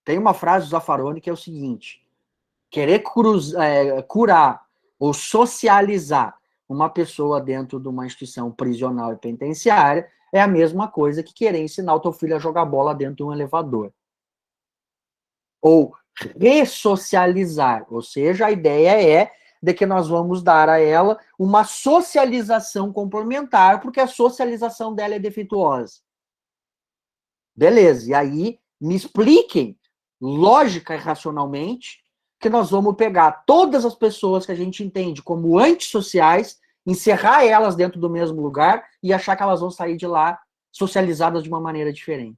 tem uma frase do Zaffaroni que é o seguinte: querer curar ou socializar uma pessoa dentro de uma instituição prisional e penitenciária é a mesma coisa que querer ensinar o teu filho a jogar bola dentro de um elevador. Ou ressocializar, ou seja, a ideia é de que nós vamos dar a ela uma socialização complementar, porque a socialização dela é defeituosa. Beleza, e aí me expliquem, lógica e racionalmente, que nós vamos pegar todas as pessoas que a gente entende como antissociais, encerrar elas dentro do mesmo lugar e achar que elas vão sair de lá socializadas de uma maneira diferente.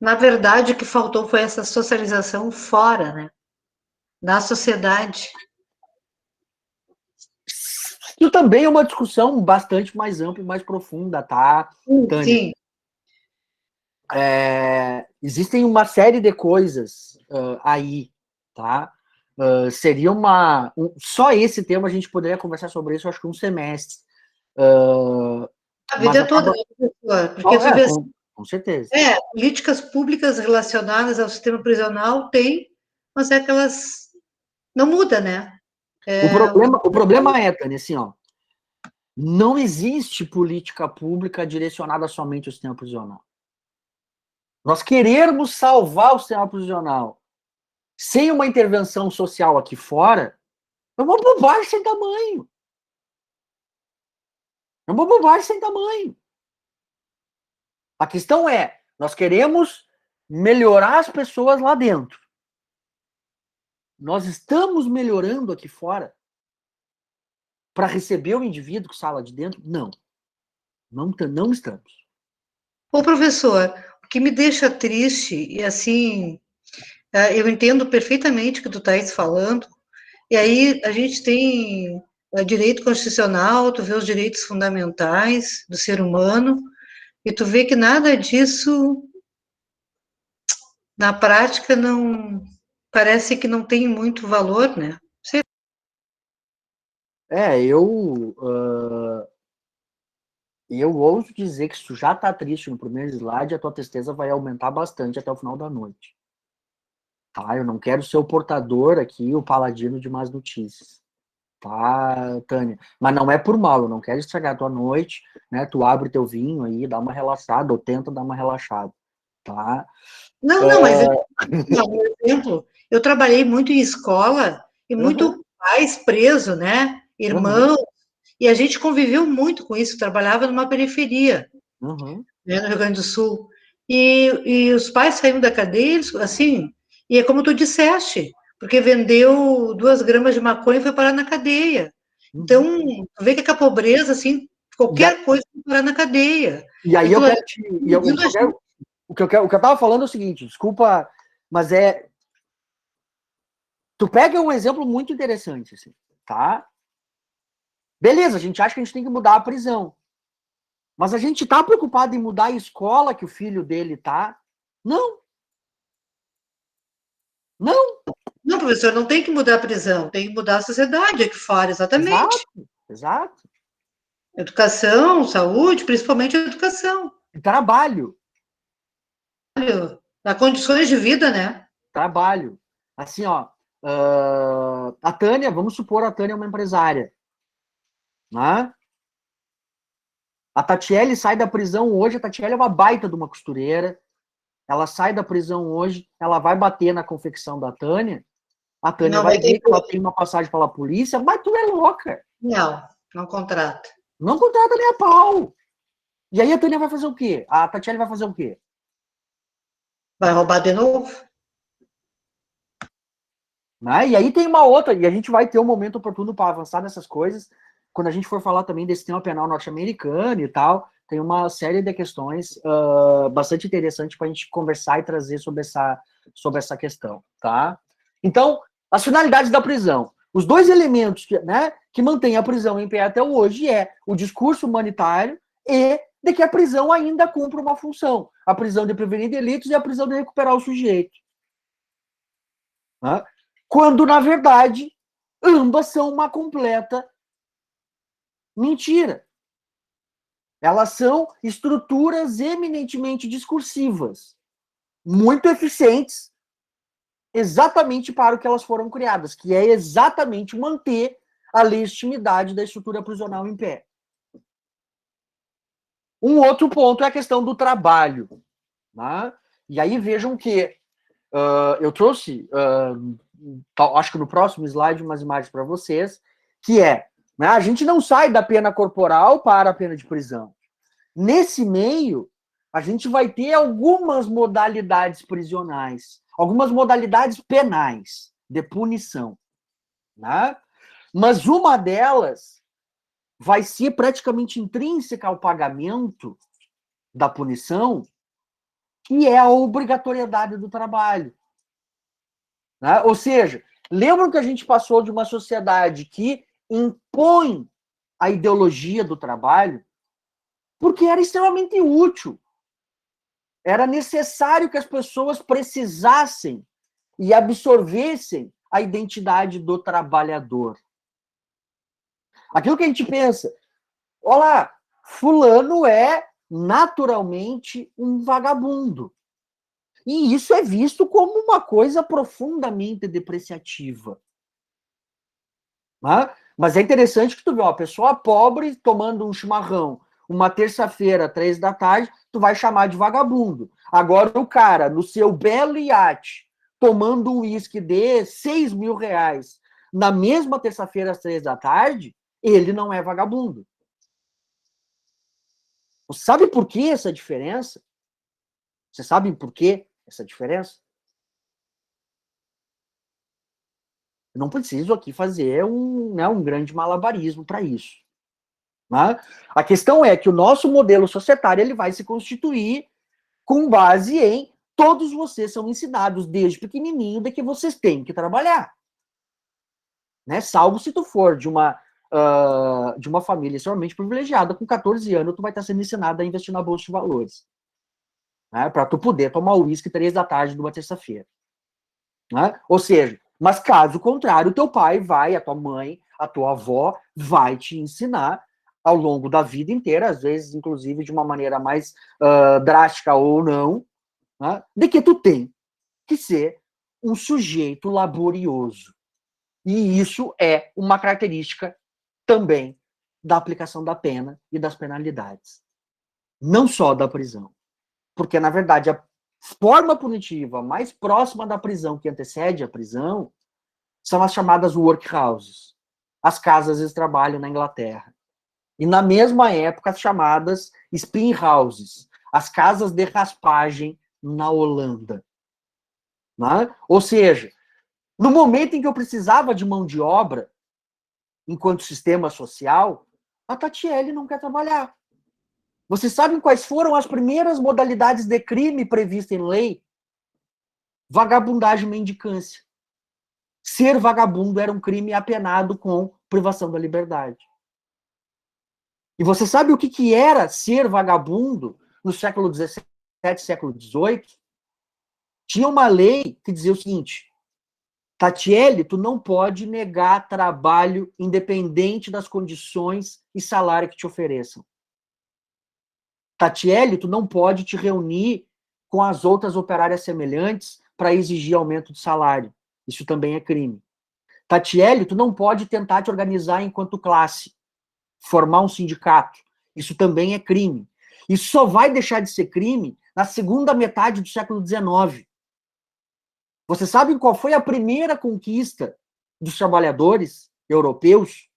Na verdade, o que faltou foi essa socialização fora, né? Da sociedade. Isso também é uma discussão bastante mais ampla e mais profunda, tá, Tânia? Sim. Existem uma série de coisas aí, tá? Seria só esse tema a gente poderia conversar sobre isso, acho que um semestre. A vida toda, né, professor? Porque tu vê, com certeza. Políticas públicas relacionadas ao sistema prisional tem, mas é que elas não mudam, né? O problema é, Tânia, assim, ó, não existe política pública direcionada somente ao sistema prisional. Nós querermos salvar o sistema prisional sem uma intervenção social aqui fora é uma bobagem sem tamanho. É uma bobagem sem tamanho. A questão é, nós queremos melhorar as pessoas lá dentro. Nós estamos melhorando aqui fora para receber o indivíduo que sai lá de dentro? Não. Não estamos. Ô, professor, o que me deixa triste, e assim, eu entendo perfeitamente o que tu estás falando, e aí a gente tem direito constitucional, tu vê os direitos fundamentais do ser humano, e tu vê que nada disso, na prática, não parece que não tem muito valor, né? Eu ouso dizer que se tu já tá triste no primeiro slide, a tua tristeza vai aumentar bastante até o final da noite. Tá? Eu não quero ser o portador aqui, o paladino de más notícias. Tá, Tânia? Mas não é por mal, eu não quero estragar a tua noite, né? Tu abre teu vinho aí, dá uma relaxada, ou tenta dar uma relaxada, tá? Não, mas por exemplo, eu trabalhei muito em escola e muito pais preso, né? Irmãos, e a gente conviveu muito com isso, trabalhava numa periferia, né, no Rio Grande do Sul. E os pais saíram da cadeia, assim, e é como tu disseste, porque vendeu 2 gramas de maconha e foi parar na cadeia. Então, tu vê que a pobreza, assim, qualquer coisa foi parar na cadeia. E aí eu quero te. O que eu tava falando é o seguinte, desculpa, mas tu pega um exemplo muito interessante, assim, tá? Beleza, a gente acha que a gente tem que mudar a prisão. Mas a gente tá preocupado em mudar a escola que o filho dele tá? Não. Não. Não, professor, não tem que mudar a prisão, tem que mudar a sociedade aqui fora, exatamente. Exato. Educação, saúde, principalmente educação. Trabalho. Dá condições de vida, né? Trabalho. Assim, ó, a Tânia, vamos supor a Tânia é uma empresária, né? A Tatiele sai da prisão hoje, a Tatiele é uma baita de uma costureira, ela sai da prisão hoje, ela vai bater na confecção da Tânia, a Tânia vai ver que ela tem uma passagem pela polícia, mas tu é louca. Não contrata. Não contrata nem a pau. E aí a Tânia vai fazer o quê? A Tatiele vai fazer o quê? Vai roubar de novo? Né? E aí tem uma outra, e a gente vai ter um momento oportuno para avançar nessas coisas, quando a gente for falar também desse sistema penal norte-americano e tal, tem uma série de questões bastante interessantes para a gente conversar e trazer sobre essa questão, tá? Então, as finalidades da prisão. Os dois elementos que mantêm a prisão em pé até hoje é o discurso humanitário e de que a prisão ainda cumpre uma função. A prisão de prevenir delitos e a prisão de recuperar o sujeito. Né? Quando, na verdade, ambas são uma completa mentira. Elas são estruturas eminentemente discursivas, muito eficientes, exatamente para o que elas foram criadas, que é exatamente manter a legitimidade da estrutura prisional em pé. Um outro ponto é a questão do trabalho. Né? E aí vejam que eu trouxe, acho que no próximo slide, umas imagens para vocês, que né, a gente não sai da pena corporal para a pena de prisão. Nesse meio, a gente vai ter algumas modalidades prisionais, algumas modalidades penais de punição. Né? Mas uma delas vai ser praticamente intrínseca ao pagamento da punição, que é a obrigatoriedade do trabalho. Né? Ou seja, lembram que a gente passou de uma sociedade que impõe a ideologia do trabalho porque era extremamente útil. Era necessário que as pessoas precisassem e absorvessem a identidade do trabalhador. Aquilo que a gente pensa, olá, fulano é naturalmente um vagabundo. E isso é visto como uma coisa profundamente depreciativa. Né? Mas é interessante que tu vê uma pessoa pobre tomando um chimarrão uma terça-feira, 3 da tarde, tu vai chamar de vagabundo. Agora o cara, no seu belo iate, tomando um uísque de 6 mil reais, na mesma terça-feira, às 3 da tarde, ele não é vagabundo. Sabe por que essa diferença? Vocês sabem por que essa diferença? Eu não preciso aqui fazer um grande malabarismo para isso. Né? A questão é que o nosso modelo societário ele vai se constituir com base em todos vocês são ensinados desde pequenininho de que vocês têm que trabalhar. Né? Salvo se tu for de uma família extremamente privilegiada, com 14 anos tu vai estar sendo ensinado a investir na bolsa de valores. Né? Para tu poder tomar uísque 3 da tarde de uma terça-feira. Né? Ou seja, mas caso contrário, teu pai vai, a tua mãe, a tua avó vai te ensinar ao longo da vida inteira, às vezes, inclusive, de uma maneira mais drástica ou não, né, de que tu tem que ser um sujeito laborioso. E isso é uma característica também da aplicação da pena e das penalidades. Não só da prisão. Porque, na verdade, a forma punitiva mais próxima da prisão, que antecede a prisão, são as chamadas workhouses, as casas de trabalho na Inglaterra. E, na mesma época, as chamadas spin houses, as casas de raspagem na Holanda. Né? Ou seja, no momento em que eu precisava de mão de obra, enquanto sistema social, a Tatiele não quer trabalhar. Vocês sabem quais foram as primeiras modalidades de crime previstas em lei? Vagabundagem e mendicância. Ser vagabundo era um crime apenado com privação da liberdade. E você sabe o que era ser vagabundo no século XVII, século XVIII? Tinha uma lei que dizia o seguinte: Tatiele, tu não pode negar trabalho independente das condições e salário que te ofereçam. Tatiele, tu não pode te reunir com as outras operárias semelhantes para exigir aumento de salário. Isso também é crime. Tatiele, tu não pode tentar te organizar enquanto classe, formar um sindicato. Isso também é crime. Isso só vai deixar de ser crime na segunda metade do século XIX. Vocês sabem qual foi a primeira conquista dos trabalhadores europeus?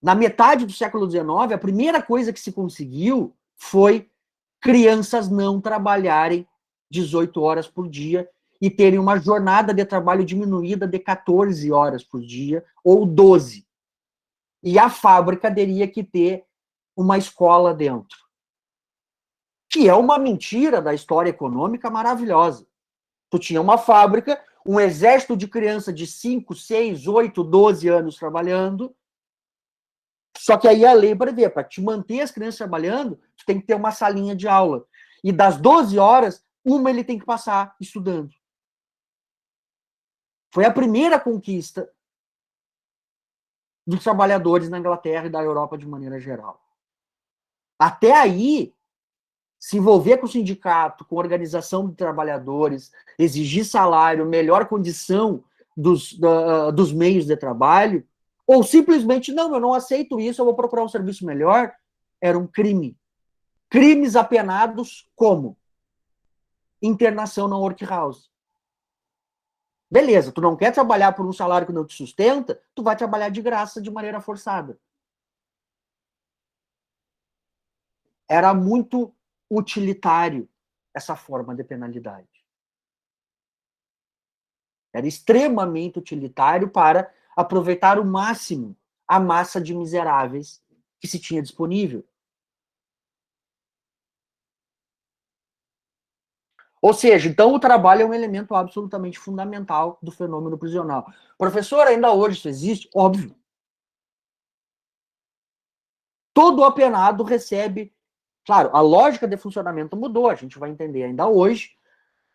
Na metade do século XIX, a primeira coisa que se conseguiu foi crianças não trabalharem 18 horas por dia e terem uma jornada de trabalho diminuída de 14 horas por dia ou 12. E a fábrica teria que ter uma escola dentro. Que é uma mentira da história econômica maravilhosa. Tu tinha uma fábrica um exército de criança de 5, 6, 8, 12 anos trabalhando. Só que aí a lei prevê, para te manter as crianças trabalhando, tu tem que ter uma salinha de aula. E das 12 horas, uma ele tem que passar estudando. Foi a primeira conquista dos trabalhadores na Inglaterra e da Europa de maneira geral. Até aí, se envolver com o sindicato, com a organização de trabalhadores, exigir salário, melhor condição dos meios de trabalho, ou simplesmente, não, eu não aceito isso, eu vou procurar um serviço melhor, era um crime. Crimes apenados como internação na workhouse. Beleza, tu não quer trabalhar por um salário que não te sustenta, tu vai trabalhar de graça, de maneira forçada. Era muito utilitário essa forma de penalidade. Era extremamente utilitário para aproveitar o máximo a massa de miseráveis que se tinha disponível. Ou seja, então o trabalho é um elemento absolutamente fundamental do fenômeno prisional. Professor, ainda hoje isso existe? Óbvio. Todo apenado recebe... Claro, a lógica de funcionamento mudou, a gente vai entender ainda hoje,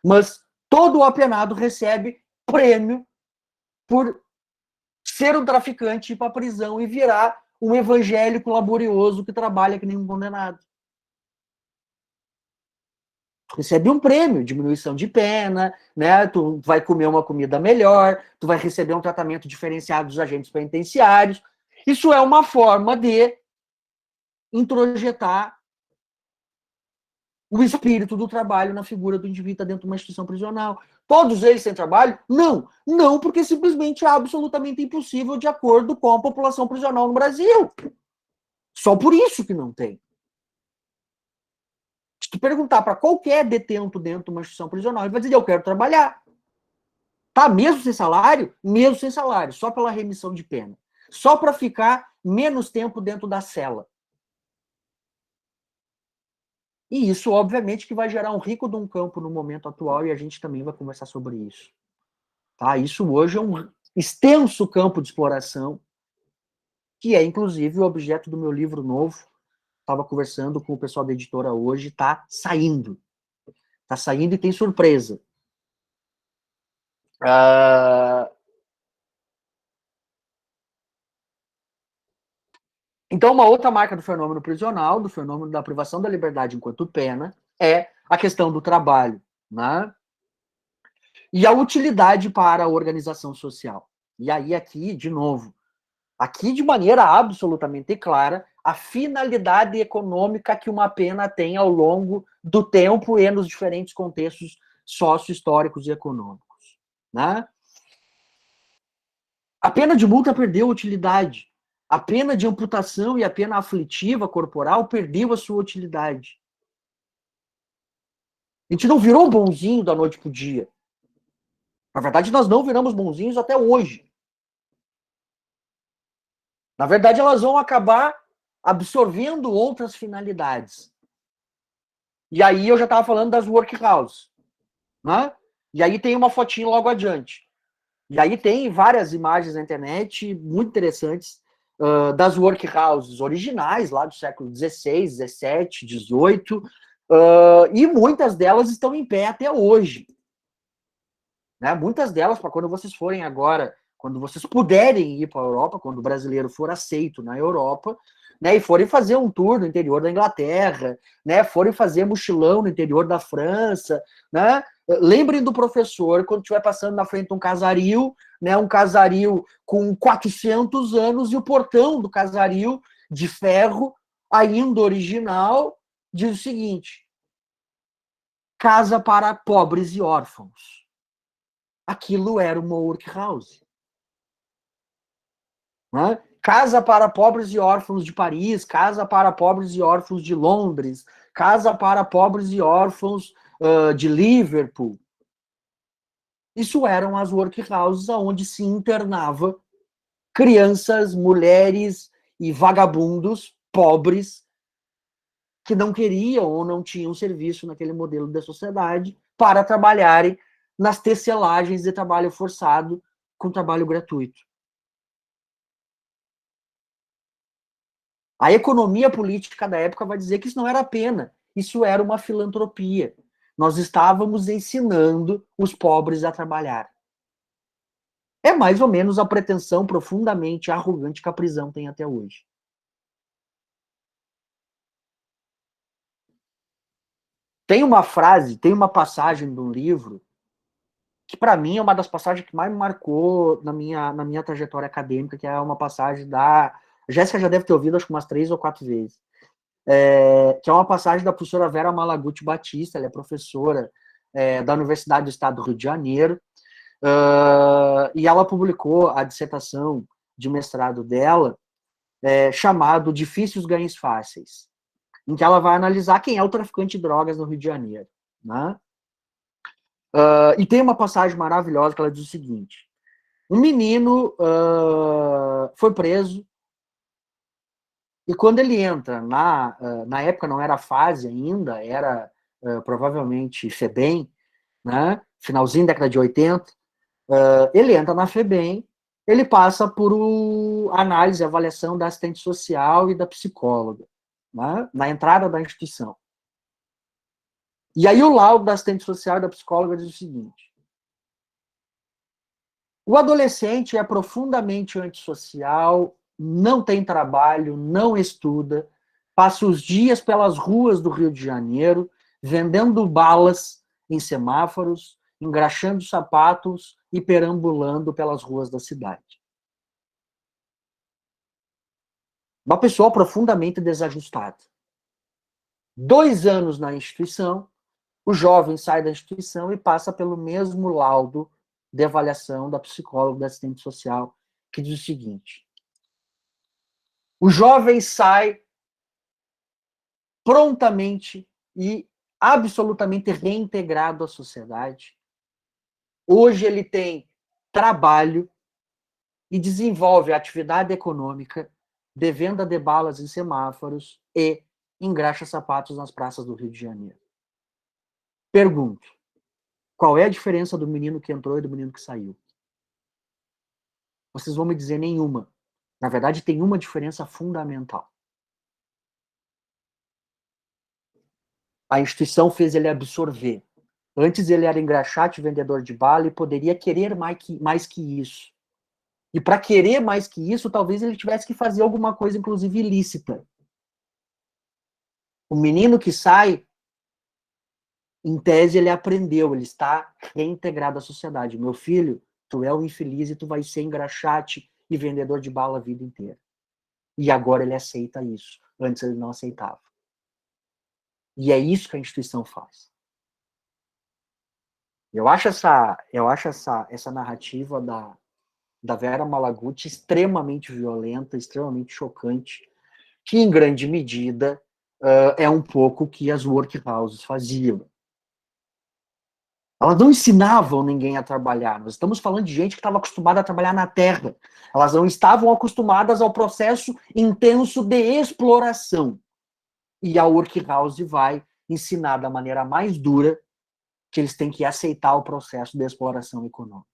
mas todo apenado recebe prêmio por ser um traficante, ir para a prisão e virar um evangélico laborioso que trabalha que nem um condenado. Recebe um prêmio, diminuição de pena, né? Tu vai comer uma comida melhor, tu vai receber um tratamento diferenciado dos agentes penitenciários. Isso é uma forma de introjetar o espírito do trabalho na figura do indivíduo dentro de uma instituição prisional. Todos eles têm trabalho? Não. Não, porque simplesmente é absolutamente impossível de acordo com a população prisional no Brasil. Só por isso que não tem. Se tu perguntar para qualquer detento dentro de uma instituição prisional, ele vai dizer, eu quero trabalhar. Tá, mesmo sem salário? Mesmo sem salário, só pela remissão de pena. Só para ficar menos tempo dentro da cela. E isso, obviamente, que vai gerar um rico de um campo no momento atual, e a gente também vai conversar sobre isso. Tá? Isso hoje é um extenso campo de exploração, que é, inclusive, o objeto do meu livro novo. Estava conversando com o pessoal da editora hoje, está saindo. Está saindo e tem surpresa. Então, uma outra marca do fenômeno prisional, do fenômeno da privação da liberdade enquanto pena, é a questão do trabalho, né? E a utilidade para a organização social. E aí, aqui, de novo, aqui de maneira absolutamente clara, a finalidade econômica que uma pena tem ao longo do tempo e nos diferentes contextos sócio-históricos e econômicos, né? A pena de multa perdeu a utilidade. A pena de amputação e a pena aflitiva corporal perdeu a sua utilidade. A gente não virou bonzinho da noite pro dia. Na verdade, nós não viramos bonzinhos até hoje. Na verdade, elas vão acabar absorvendo outras finalidades. E aí eu já estava falando das workhouses, né? E aí tem uma fotinho logo adiante. E aí tem várias imagens na internet muito interessantes das workhouses originais, lá do século XVI, XVII, XVIII, e muitas delas estão em pé até hoje. Né? Muitas delas, para quando vocês forem agora, quando vocês puderem ir para a Europa, quando o brasileiro for aceito na Europa, né, e forem fazer um tour no interior da Inglaterra, né, forem fazer mochilão no interior da França, né, lembrem do professor quando estiver passando na frente de um casaril, né, um casaril com 400 anos e o portão do casaril de ferro, ainda original, diz o seguinte: casa para pobres e órfãos. Aquilo era uma workhouse. Né? Casa para pobres e órfãos de Paris, casa para pobres e órfãos de Londres, casa para pobres e órfãos de Liverpool. Isso eram as workhouses onde se internava crianças, mulheres e vagabundos pobres que não queriam ou não tinham serviço naquele modelo da sociedade para trabalharem nas tecelagens de trabalho forçado com trabalho gratuito. A economia política da época vai dizer que isso não era pena, isso era uma filantropia. Nós estávamos ensinando os pobres a trabalhar. É mais ou menos a pretensão profundamente arrogante que a prisão tem até hoje. Tem uma frase, tem uma passagem de um livro que, para mim, é uma das passagens que mais me marcou na minha trajetória acadêmica, que é uma passagem da... A Jéssica já deve ter ouvido, acho que umas 3 ou 4 vezes. Que é uma passagem da professora Vera Malaguti Batista, ela é professora da Universidade do Estado do Rio de Janeiro, e ela publicou a dissertação de mestrado dela, chamado Difíceis Ganhos Fáceis, em que ela vai analisar quem é o traficante de drogas no Rio de Janeiro. Né? E tem uma passagem maravilhosa que ela diz o seguinte: um menino foi preso, e quando ele entra, na época não era fase ainda, era provavelmente FEBEM, né? Finalzinho da década de 80, ele entra na FEBEM, ele passa por análise e avaliação da assistente social e da psicóloga, né? Na entrada da instituição. E aí o laudo da assistente social e da psicóloga diz o seguinte: o adolescente é profundamente antissocial, não tem trabalho, não estuda, passa os dias pelas ruas do Rio de Janeiro, vendendo balas em semáforos, engraxando sapatos e perambulando pelas ruas da cidade. Uma pessoa profundamente desajustada. 2 anos na instituição, o jovem sai da instituição e passa pelo mesmo laudo de avaliação da psicóloga, da assistente social, que diz o seguinte: o jovem sai prontamente e absolutamente reintegrado à sociedade. Hoje ele tem trabalho e desenvolve atividade econômica de venda de balas em semáforos e engraxa sapatos nas praças do Rio de Janeiro. Pergunto: qual é a diferença do menino que entrou e do menino que saiu? Vocês vão me dizer nenhuma. Na verdade, tem uma diferença fundamental. A instituição fez ele absorver. Antes ele era engraxate, vendedor de bala, e poderia querer mais que isso. E para querer mais que isso, talvez ele tivesse que fazer alguma coisa, inclusive ilícita. O menino que sai, em tese, ele aprendeu, ele está reintegrado à sociedade. Meu filho, tu é um infeliz e tu vai ser engraxate e vendedor de bala a vida inteira. E agora ele aceita isso. Antes ele não aceitava. E é isso que a instituição faz. Eu acho essa narrativa da Vera Malaguti extremamente violenta, extremamente chocante, que em grande medida é um pouco o que as workhouses faziam. Elas não ensinavam ninguém a trabalhar. Nós estamos falando de gente que estava acostumada a trabalhar na terra. Elas não estavam acostumadas ao processo intenso de exploração. E a workhouse vai ensinar da maneira mais dura que eles têm que aceitar o processo de exploração econômica.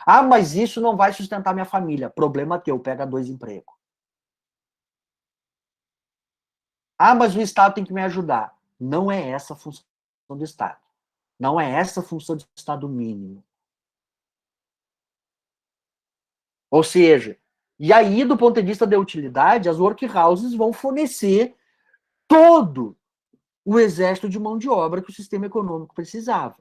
Ah, mas isso não vai sustentar minha família. Problema teu, pega 2 empregos. Ah, mas o Estado tem que me ajudar. Não é essa a função do Estado. Não é essa a função do Estado mínimo. Ou seja, e aí, do ponto de vista da utilidade, as workhouses vão fornecer todo o exército de mão de obra que o sistema econômico precisava.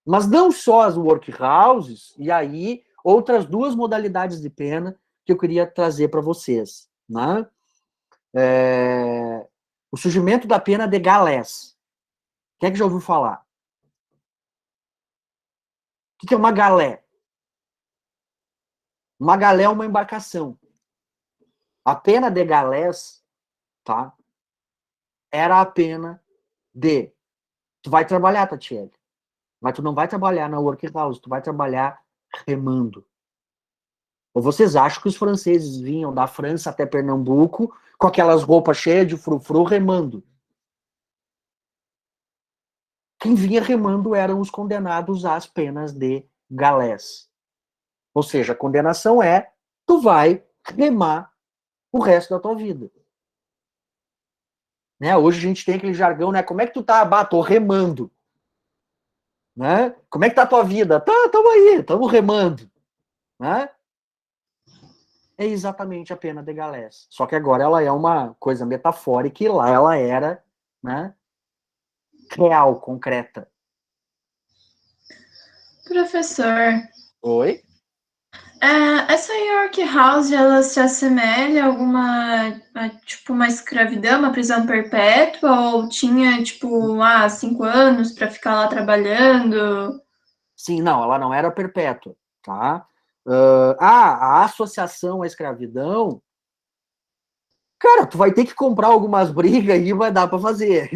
Mas não só as workhouses, e aí outras 2 modalidades de pena que eu queria trazer para vocês. Né? O surgimento da pena de galés. Quem é que já ouviu falar? O que é uma galé? Uma galé é uma embarcação. A pena de galés, tá? Era a pena de... Tu vai trabalhar, Tatiele, mas tu não vai trabalhar na workhouse, tu vai trabalhar remando. Ou vocês acham que os franceses vinham da França até Pernambuco com aquelas roupas cheias de frufru remando? quem vinha remando eram os condenados às penas de galés. Ou seja, a condenação é, tu vai remar o resto da tua vida. Né? Hoje a gente tem aquele jargão, né? Como é que tu tá? Bah, tô remando. Né? Como é que tá a tua vida? Tá, tamo aí, tamo remando. Né? É exatamente a pena de galés. Só que agora ela é uma coisa metafórica e lá ela era, né, real, concreta. Professor, Oi? essa York House, ela se assemelha a alguma, tipo, uma escravidão, uma prisão perpétua, ou tinha, tipo, 5 anos para ficar lá trabalhando? Sim, não, ela não era perpétua, tá? A associação à escravidão, cara, tu vai ter que comprar algumas brigas e vai dar para fazer.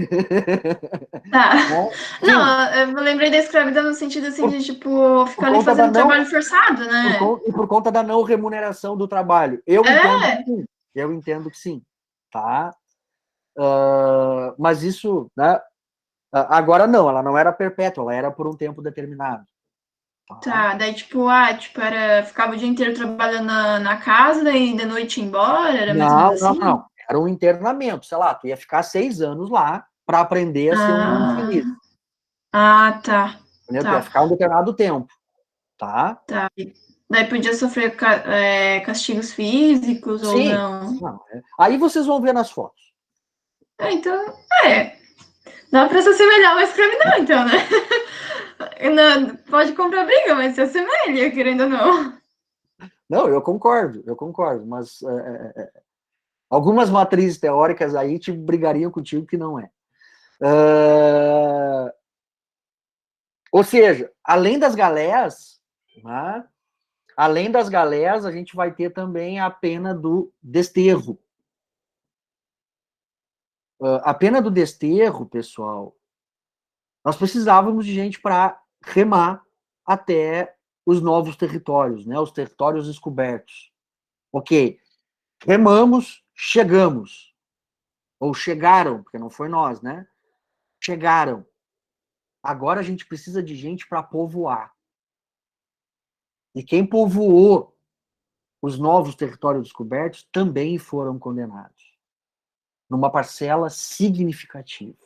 Tá. Sim, Não, eu me lembrei da escravidão no sentido, assim, por, de, tipo, por ficar ali conta da fazendo não, trabalho forçado, né? por conta da não remuneração do trabalho. Eu entendo que É, sim, eu entendo que sim, tá? Mas isso, né? Agora não, ela não era perpétua, ela era por um tempo determinado. Tá? tá. Daí, tipo, ficava o dia inteiro trabalhando na casa, daí de noite ia embora, era mais ou Não, menos não, assim? não. Era um internamento, sei lá, tu ia ficar 6 anos lá para aprender a ser um Ah, alquimista. tá. Entendeu? Tu ia Tá. ficar um determinado tempo, tá? Tá. Daí podia sofrer castigos físicos ou Sim. não. Não, aí vocês vão ver nas fotos. Então, é. Dá pra se assemelhar a uma escravidão, então, né? Não, pode comprar briga, mas se assemelha, querendo ou não. Não, eu concordo, mas algumas matrizes teóricas aí te brigariam contigo que não é. Ou seja, além das galés, né, além das galés, a gente vai ter também a pena do desterro. A pena do desterro, pessoal, nós precisávamos de gente para remar até os novos territórios, né, os territórios descobertos. Ok, remamos, chegamos, ou chegaram, porque não foi nós, né? Chegaram. Agora a gente precisa de gente para povoar. E quem povoou os novos territórios descobertos também foram condenados, numa parcela significativa.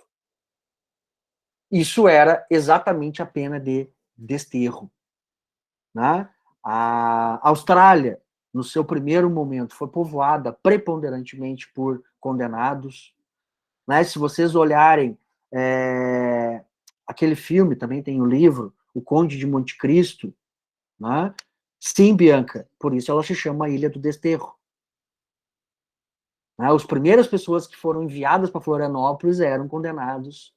Isso era exatamente a pena de desterro. Né? A Austrália, no seu primeiro momento, foi povoada preponderantemente por condenados. Né? Se vocês olharem aquele filme, também tem o livro, O Conde de Monte Cristo, né? Sim, Bianca, por isso ela se chama Ilha do Desterro. Né? As primeiras pessoas que foram enviadas para Florianópolis eram condenados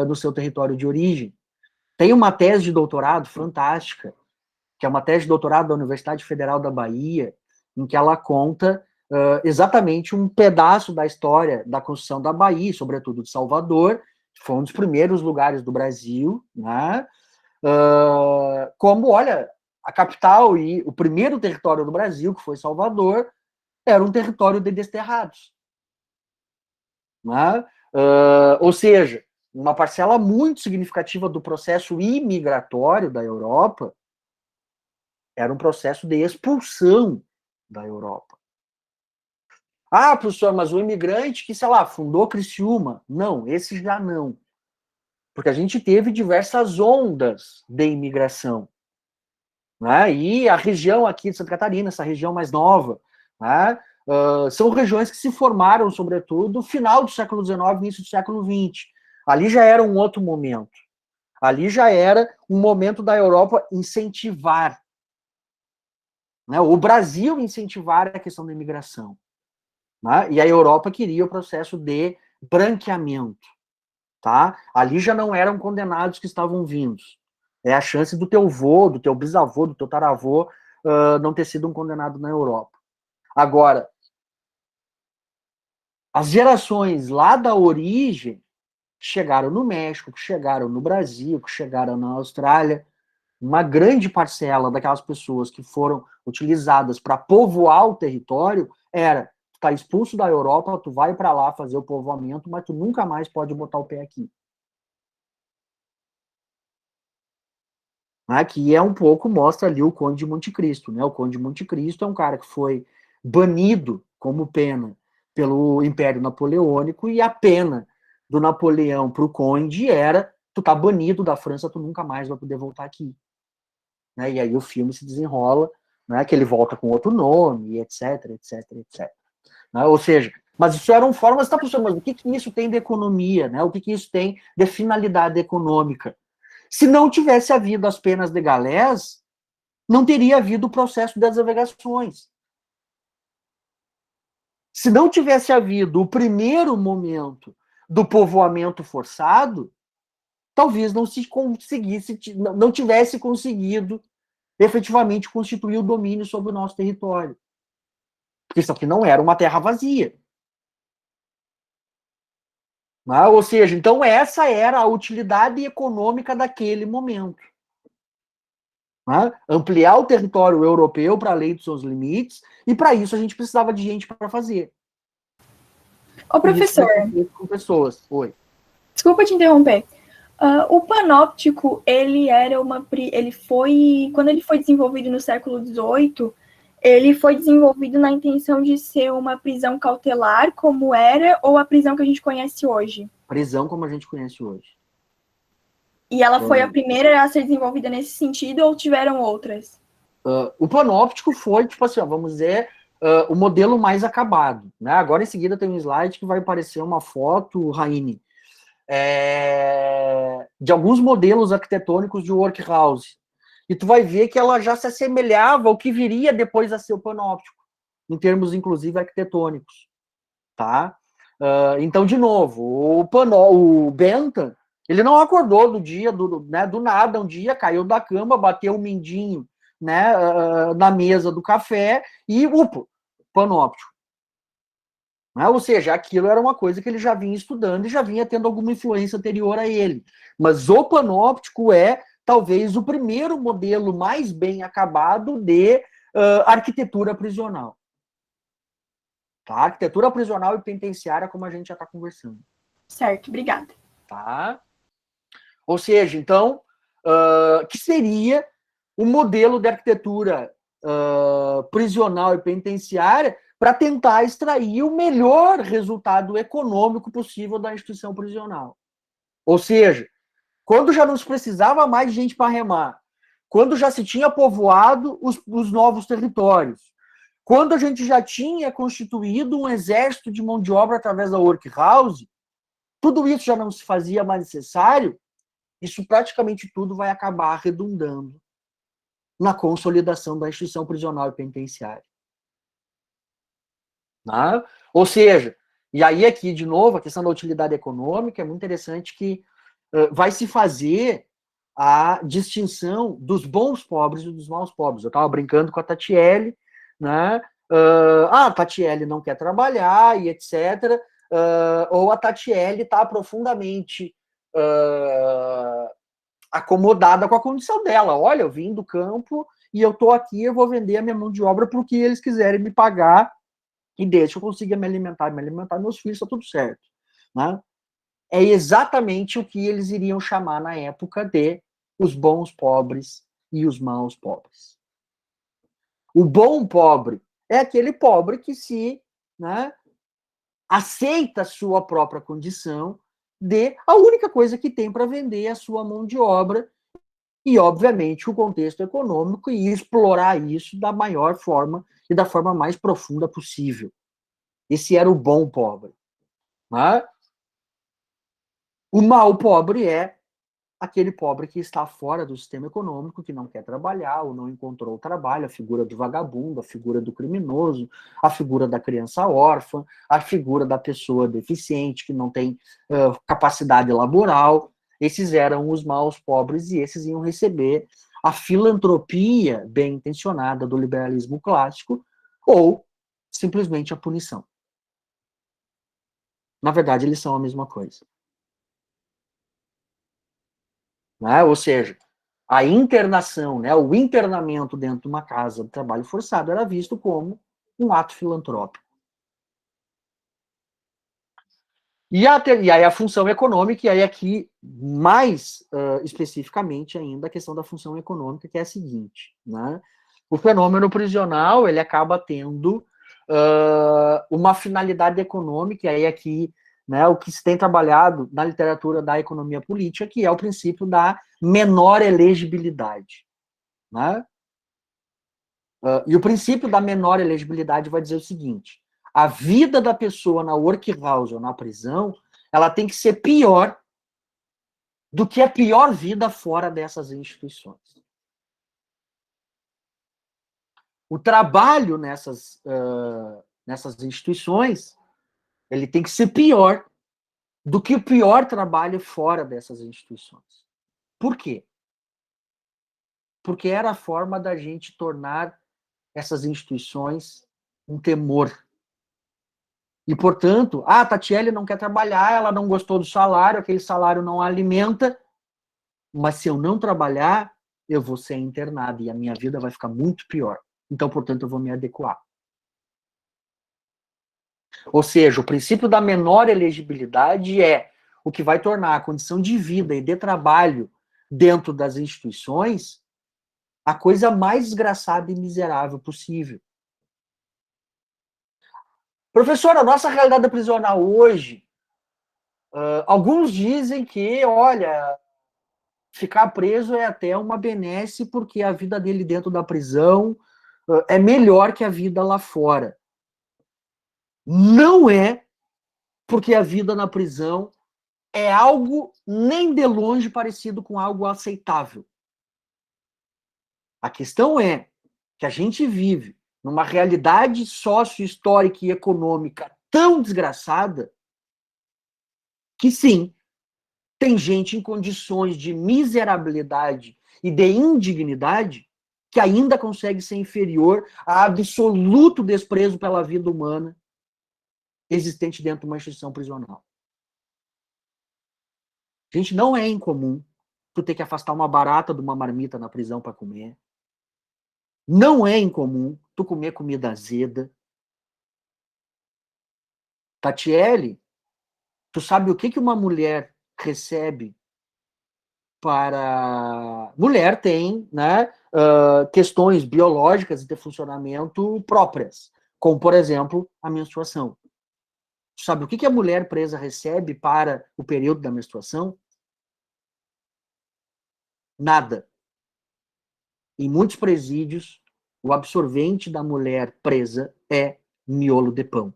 no seu território de origem. Tem uma tese de doutorado fantástica, que é uma tese de doutorado da Universidade Federal da Bahia, em que ela conta exatamente um pedaço da história da construção da Bahia, sobretudo de Salvador, que foi um dos primeiros lugares do Brasil, né? Como, olha, a capital e o primeiro território do Brasil, que foi Salvador, era um território de desterrados. Né? Ou seja, uma parcela muito significativa do processo imigratório da Europa era um processo de expulsão da Europa. Ah, professor, mas o imigrante que, sei lá, fundou Criciúma. Não, esse já não. Porque a gente teve diversas ondas de imigração. Né? E a região aqui de Santa Catarina, essa região mais nova, né? São regiões que se formaram, sobretudo, no final do século XIX, início do século XX. Ali já era um outro momento. Ali já era um momento da Europa incentivar, né? O Brasil incentivar a questão da imigração. Né? E a Europa queria o processo de branqueamento. Tá? Ali já não eram condenados que estavam vindos. É a chance do teu avô, do teu bisavô, do teu taravô não ter sido um condenado na Europa. Agora, as gerações lá da origem que chegaram no México, que chegaram no Brasil, que chegaram na Austrália, uma grande parcela daquelas pessoas que foram utilizadas para povoar o território era: tu tá expulso da Europa, tu vai para lá fazer o povoamento, mas tu nunca mais pode botar o pé aqui. né, que é um pouco, mostra ali o Conde de Monte Cristo, né? O Conde de Monte Cristo é um cara que foi banido como pena pelo Império Napoleônico, e a pena do Napoleão para o Conde era: tu tá banido da França, tu nunca mais vai poder voltar aqui. Né? E aí o filme se desenrola, né, que ele volta com outro nome, etc, etc, etc. Né? Ou seja, mas isso eram formas, tá, professor, mas o que isso tem de economia, né? O que isso tem de finalidade econômica? Se não tivesse havido as penas de galés, não teria havido o processo das navegações. Se não tivesse havido o primeiro momento do povoamento forçado, talvez não se conseguisse, não tivesse conseguido efetivamente constituir o domínio sobre o nosso território. Porque isso aqui não era uma terra vazia. Né? Ou seja, então essa era a utilidade econômica daquele momento. Né? Ampliar o território europeu para além dos seus limites, e para isso a gente precisava de gente para fazer. Ô, professor. Com pessoas. Oi. Desculpa te interromper. O panóptico, quando ele foi desenvolvido no século XVIII, ele foi desenvolvido na intenção de ser uma prisão cautelar, como era, ou a prisão que a gente conhece hoje? Prisão como a gente conhece hoje. E ela foi a primeira a ser desenvolvida nesse sentido, ou tiveram outras? O panóptico foi, tipo assim, ó, vamos dizer, o modelo mais acabado. Né? Agora, em seguida, tem um slide que vai aparecer uma foto, Raine, de alguns modelos arquitetônicos de workhouse. E tu vai ver que ela já se assemelhava ao que viria depois a ser o panóptico, em termos, inclusive, arquitetônicos. Tá? Então, de novo, o Bentham, ele não acordou do nada, um dia caiu da cama, bateu o mindinho, né, na mesa do café e, panóptico. Né? Ou seja, aquilo era uma coisa que ele já vinha estudando e já vinha tendo alguma influência anterior a ele. Mas o panóptico é, talvez, o primeiro modelo mais bem acabado de arquitetura prisional. Tá? Arquitetura prisional e penitenciária, como a gente já está conversando. Certo, obrigada. Tá? Ou seja, então, que seria o modelo de arquitetura prisional e penitenciária para tentar extrair o melhor resultado econômico possível da instituição prisional. Ou seja, quando já não se precisava mais de gente para remar, quando já se tinha povoado os novos territórios, quando a gente já tinha constituído um exército de mão de obra através da workhouse, tudo isso já não se fazia mais necessário, isso praticamente tudo vai acabar redundando na consolidação da instituição prisional e penitenciária. Né? Ou seja, e aí aqui, de novo, a questão da utilidade econômica é muito interessante que vai se fazer a distinção dos bons pobres e dos maus pobres. Eu estava brincando com a Tatiele, né? A Tatiele não quer trabalhar e etc. Ou a Tatiele está profundamente acomodada com a condição dela. Olha, eu vim do campo e eu estou aqui, eu vou vender a minha mão de obra para o que eles quiserem me pagar, e desde que eu consiga me alimentar meus filhos, está tudo certo. Né? É exatamente o que eles iriam chamar na época de os bons pobres e os maus pobres. O bom pobre é aquele pobre que se, né, aceita a sua própria condição de a única coisa que tem para vender é a sua mão de obra e, obviamente, o contexto econômico, e explorar isso da maior forma e da forma mais profunda possível. Esse era o bom pobre. Né? O mau pobre é aquele pobre que está fora do sistema econômico, que não quer trabalhar ou não encontrou trabalho, a figura do vagabundo, a figura do criminoso, a figura da criança órfã, a figura da pessoa deficiente que não tem capacidade laboral. Esses eram os maus pobres e esses iam receber a filantropia bem intencionada do liberalismo clássico ou simplesmente a punição. Na verdade, eles são a mesma coisa. Né? Ou seja, a internação, né, o internamento dentro de uma casa de trabalho forçado era visto como um ato filantrópico. E aí a função econômica, e aí aqui, mais especificamente ainda, a questão da função econômica, que é a seguinte, né? O fenômeno prisional, ele acaba tendo uma finalidade econômica, e aí aqui, né, o que se tem trabalhado na literatura da economia política, que é o princípio da menor elegibilidade, né? E o princípio da menor elegibilidade vai dizer o seguinte: a vida da pessoa na workhouse ou na prisão, ela tem que ser pior do que a pior vida fora dessas instituições. O trabalho nessas instituições, ele tem que ser pior do que o pior trabalho fora dessas instituições. Por quê? Porque era a forma da gente tornar essas instituições um temor. E, portanto, a Tatiele não quer trabalhar, ela não gostou do salário, aquele salário não a alimenta, mas se eu não trabalhar, eu vou ser internada e a minha vida vai ficar muito pior. Então, portanto, eu vou me adequar. Ou seja, o princípio da menor elegibilidade é o que vai tornar a condição de vida e de trabalho dentro das instituições a coisa mais desgraçada e miserável possível. Professor, a nossa realidade prisional hoje, alguns dizem que, olha, ficar preso é até uma benesse porque a vida dele dentro da prisão é melhor que a vida lá fora. Não é, porque a vida na prisão é algo nem de longe parecido com algo aceitável. A questão é que a gente vive numa realidade sócio-histórica e econômica tão desgraçada que, sim, tem gente em condições de miserabilidade e de indignidade que ainda consegue ser inferior a absoluto desprezo pela vida humana existente dentro de uma instituição prisional. Gente, não é incomum tu ter que afastar uma barata de uma marmita na prisão para comer. Não é incomum tu comer comida azeda. Tatiele, tu sabe o que uma mulher recebe para... Mulher tem, né, questões biológicas e de funcionamento próprias, como, por exemplo, a menstruação. Tu sabe o que a mulher presa recebe para o período da menstruação? Nada. Em muitos presídios, o absorvente da mulher presa é miolo de pão.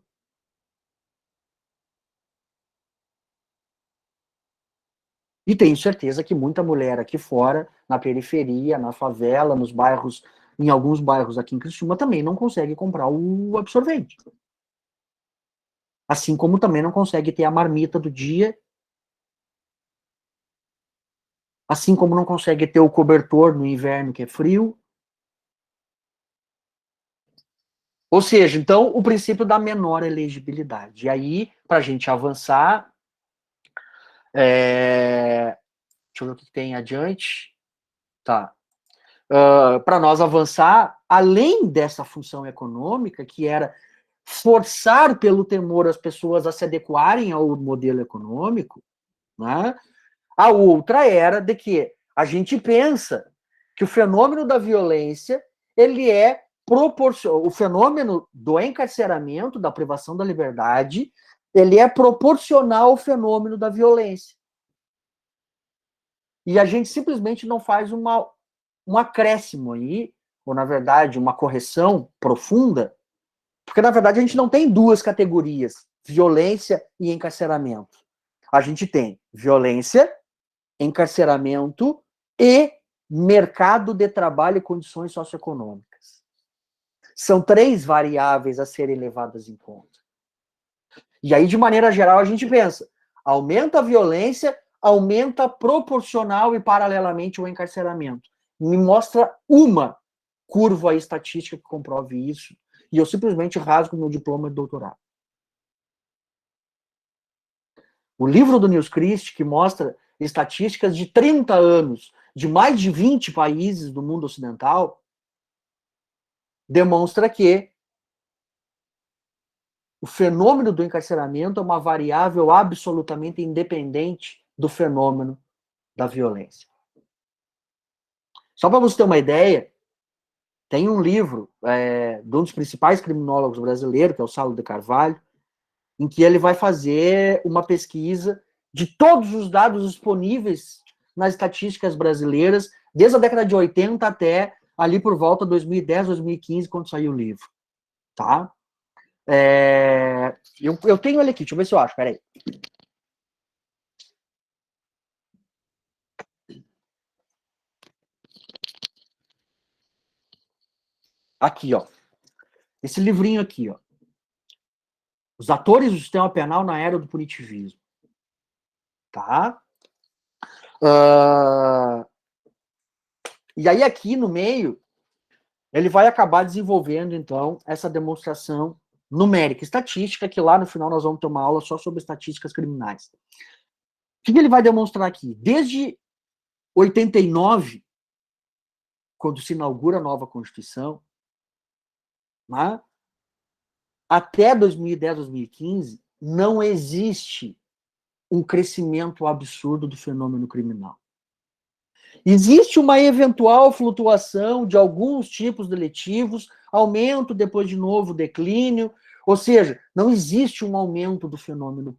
E tenho certeza que muita mulher aqui fora, na periferia, na favela, nos bairros, em alguns bairros aqui em Criciúma, também não consegue comprar o absorvente. Assim como também não consegue ter a marmita do dia, assim como não consegue ter o cobertor no inverno, que é frio. Ou seja, então, o princípio da menor elegibilidade. E aí, para a gente avançar, deixa eu ver o que tem adiante. Tá. Para nós avançar, além dessa função econômica, que era forçar pelo temor as pessoas a se adequarem ao modelo econômico, né? A outra era de que a gente pensa que o fenômeno da violência, ele é proporcional, o fenômeno do encarceramento, da privação da liberdade, ele é proporcional ao fenômeno da violência. E a gente simplesmente não faz um acréscimo aí, ou na verdade uma correção profunda, porque na verdade a gente não tem duas categorias, violência e encarceramento. A gente tem violência, encarceramento e mercado de trabalho e condições socioeconômicas. São três variáveis a serem levadas em conta. E aí, de maneira geral, a gente pensa, aumenta a violência, aumenta proporcional e paralelamente o encarceramento. Me mostra uma curva estatística que comprove isso, e eu simplesmente rasgo meu diploma de doutorado. O livro do Nils Christie, que mostra estatísticas de 30 anos, de mais de 20 países do mundo ocidental, demonstra que o fenômeno do encarceramento é uma variável absolutamente independente do fenômeno da violência. Só para você ter uma ideia, tem um livro de um dos principais criminólogos brasileiros, que é o Saulo de Carvalho, em que ele vai fazer uma pesquisa de todos os dados disponíveis nas estatísticas brasileiras, desde a década de 80 até ali por volta de 2010, 2015, quando saiu o livro. Tá? Eu tenho ele aqui, deixa eu ver se eu acho, peraí. Aqui, ó. Esse livrinho aqui, ó. Os atores do sistema penal na era do punitivismo. Tá? E aí aqui no meio, ele vai acabar desenvolvendo, então, essa demonstração numérica, estatística, que lá no final nós vamos ter uma aula só sobre estatísticas criminais. O que ele vai demonstrar aqui? Desde 89, quando se inaugura a nova Constituição, né, até 2010, 2015, não existe um crescimento absurdo do fenômeno criminal. Existe uma eventual flutuação de alguns tipos deletivos, aumento, depois de novo declínio, ou seja, não existe um aumento do fenômeno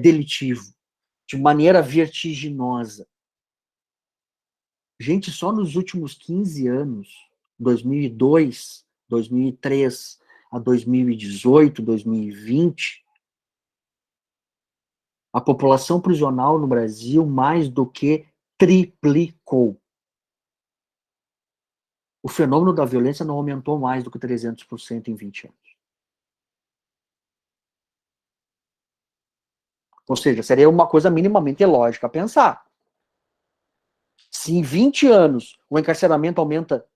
delitivo de maneira vertiginosa. Gente, só nos últimos 15 anos, 2002, 2003 a 2018, 2020, a população prisional no Brasil mais do que triplicou. O fenômeno da violência não aumentou mais do que 300% em 20 anos. Ou seja, seria uma coisa minimamente lógica a pensar. Se em 20 anos o encarceramento aumenta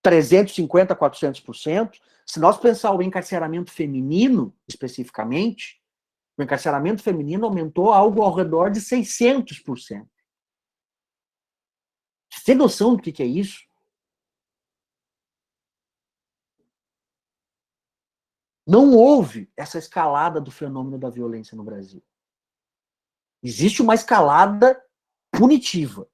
350%, 400%, se nós pensar o encarceramento feminino, especificamente, o encarceramento feminino aumentou algo ao redor de 600%. Você tem noção do que é isso? Não houve essa escalada do fenômeno da violência no Brasil. Existe uma escalada punitiva.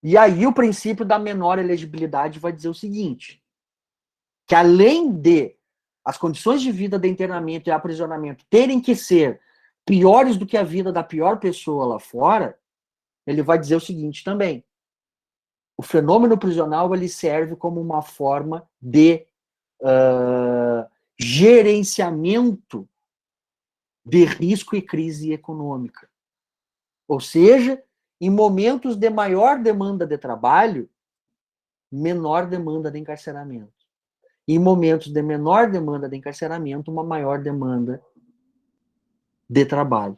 E aí o princípio da menor elegibilidade vai dizer o seguinte, que além de as condições de vida de internamento e aprisionamento terem que ser piores do que a vida da pior pessoa lá fora, ele vai dizer o seguinte também, o fenômeno prisional ele serve como uma forma de gerenciamento de risco e crise econômica. Ou seja, em momentos de maior demanda de trabalho, menor demanda de encarceramento. Em momentos de menor demanda de encarceramento, uma maior demanda de trabalho.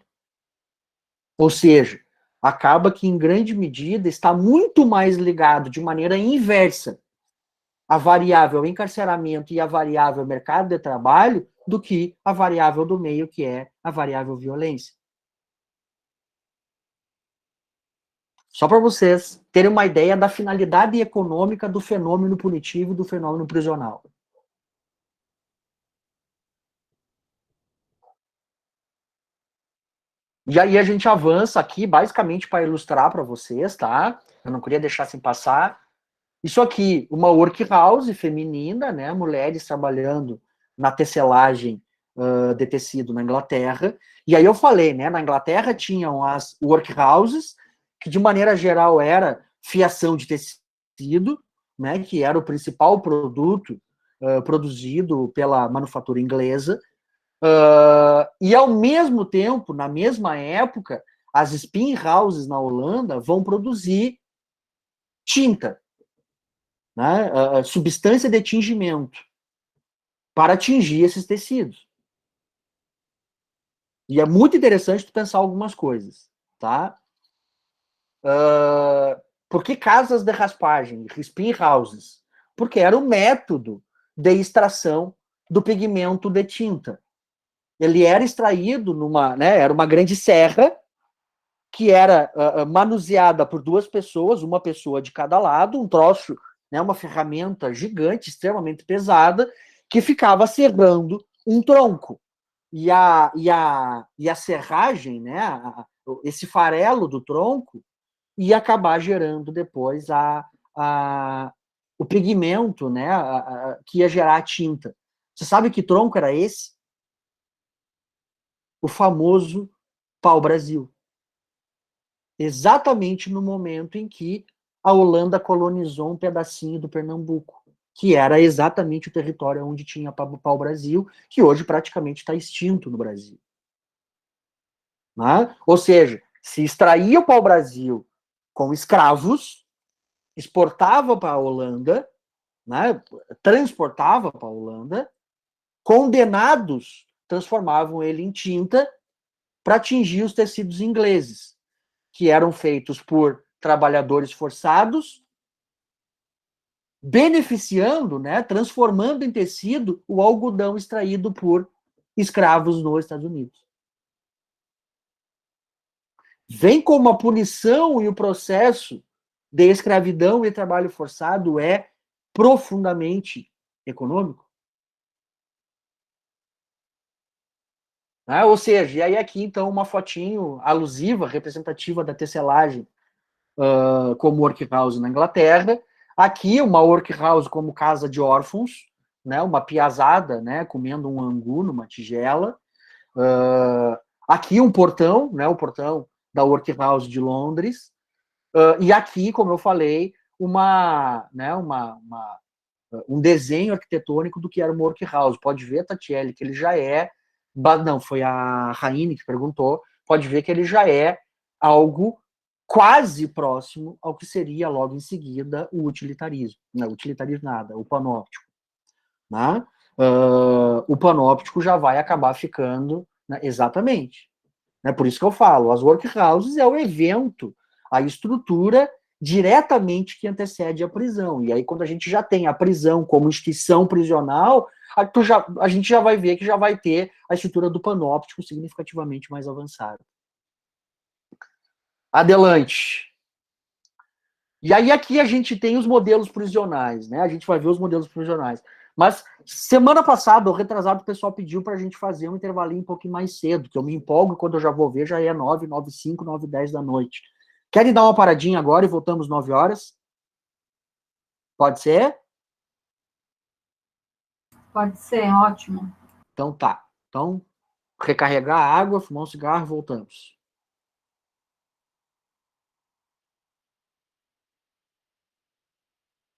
Ou seja, acaba que, em grande medida, está muito mais ligado de maneira inversa a variável encarceramento e a variável mercado de trabalho do que a variável do meio, que é a variável violência. Só para vocês terem uma ideia da finalidade econômica do fenômeno punitivo e do fenômeno prisional. E aí a gente avança aqui, basicamente para ilustrar para vocês, tá? Eu não queria deixar sem passar. Isso aqui, uma workhouse feminina, né? Mulheres trabalhando na tecelagem de tecido na Inglaterra. E aí eu falei, né? Na Inglaterra tinham as workhouses, que de maneira geral era fiação de tecido, né? Que era o principal produto produzido pela manufatura inglesa. E ao mesmo tempo, na mesma época, as spin houses na Holanda vão produzir tinta, né, substância de tingimento, para tingir esses tecidos. E é muito interessante tu pensar algumas coisas, tá? Por que casas de raspagem, spin houses? Porque era o método de extração do pigmento de tinta. Ele era extraído era uma grande serra que era manuseada por duas pessoas, uma pessoa de cada lado, um troço, né, uma ferramenta gigante, extremamente pesada, que ficava serrando um tronco. E a serragem, né, esse farelo do tronco, ia acabar gerando depois o pigmento, né, que ia gerar a tinta. Você sabe que tronco era esse? O famoso pau-brasil. Exatamente no momento em que a Holanda colonizou um pedacinho do Pernambuco, que era exatamente o território onde tinha pau-brasil, que hoje praticamente está extinto no Brasil. Né? Ou seja, se extraía o pau-brasil com escravos, exportava para a Holanda, né? Transportava para a Holanda, condenados transformavam ele em tinta para atingir os tecidos ingleses, que eram feitos por trabalhadores forçados, beneficiando, né, transformando em tecido o algodão extraído por escravos nos Estados Unidos. Vem como a punição e o processo de escravidão e trabalho forçado é profundamente econômico. Ou seja, e aí aqui então uma fotinho alusiva, representativa da tecelagem como workhouse na Inglaterra. Aqui uma workhouse como casa de órfãos, né, uma piazada, né, comendo um angu numa tigela. Aqui um portão, né, o portão da workhouse de Londres. E aqui, como eu falei, um desenho arquitetônico do que era uma workhouse. Pode ver, Tatiele, que ele já é... Não, foi a Raine que perguntou. Pode ver que ele já é algo quase próximo ao que seria logo em seguida o utilitarismo. Não, utilitarismo nada, o panóptico. Né? O panóptico já vai acabar ficando... Né, exatamente. Né? Por isso que eu falo, as workhouses é o evento, a estrutura diretamente que antecede a prisão. E aí, quando a gente já tem a prisão como instituição prisional, a gente já vai ver que já vai ter a estrutura do panóptico significativamente mais avançada. Adelante. E aí, aqui a gente tem os modelos prisionais, né? A gente vai ver os modelos prisionais. Mas semana passada, ou retrasado, o pessoal pediu para a gente fazer um intervalinho um pouquinho mais cedo, que eu me empolgo quando eu já vou ver, já é 9, 9h05, 9h10 da noite. Querem dar uma paradinha agora e voltamos 9 horas? Pode ser? Pode ser, ótimo. Então tá. Então, recarregar a água, fumar um cigarro, voltamos.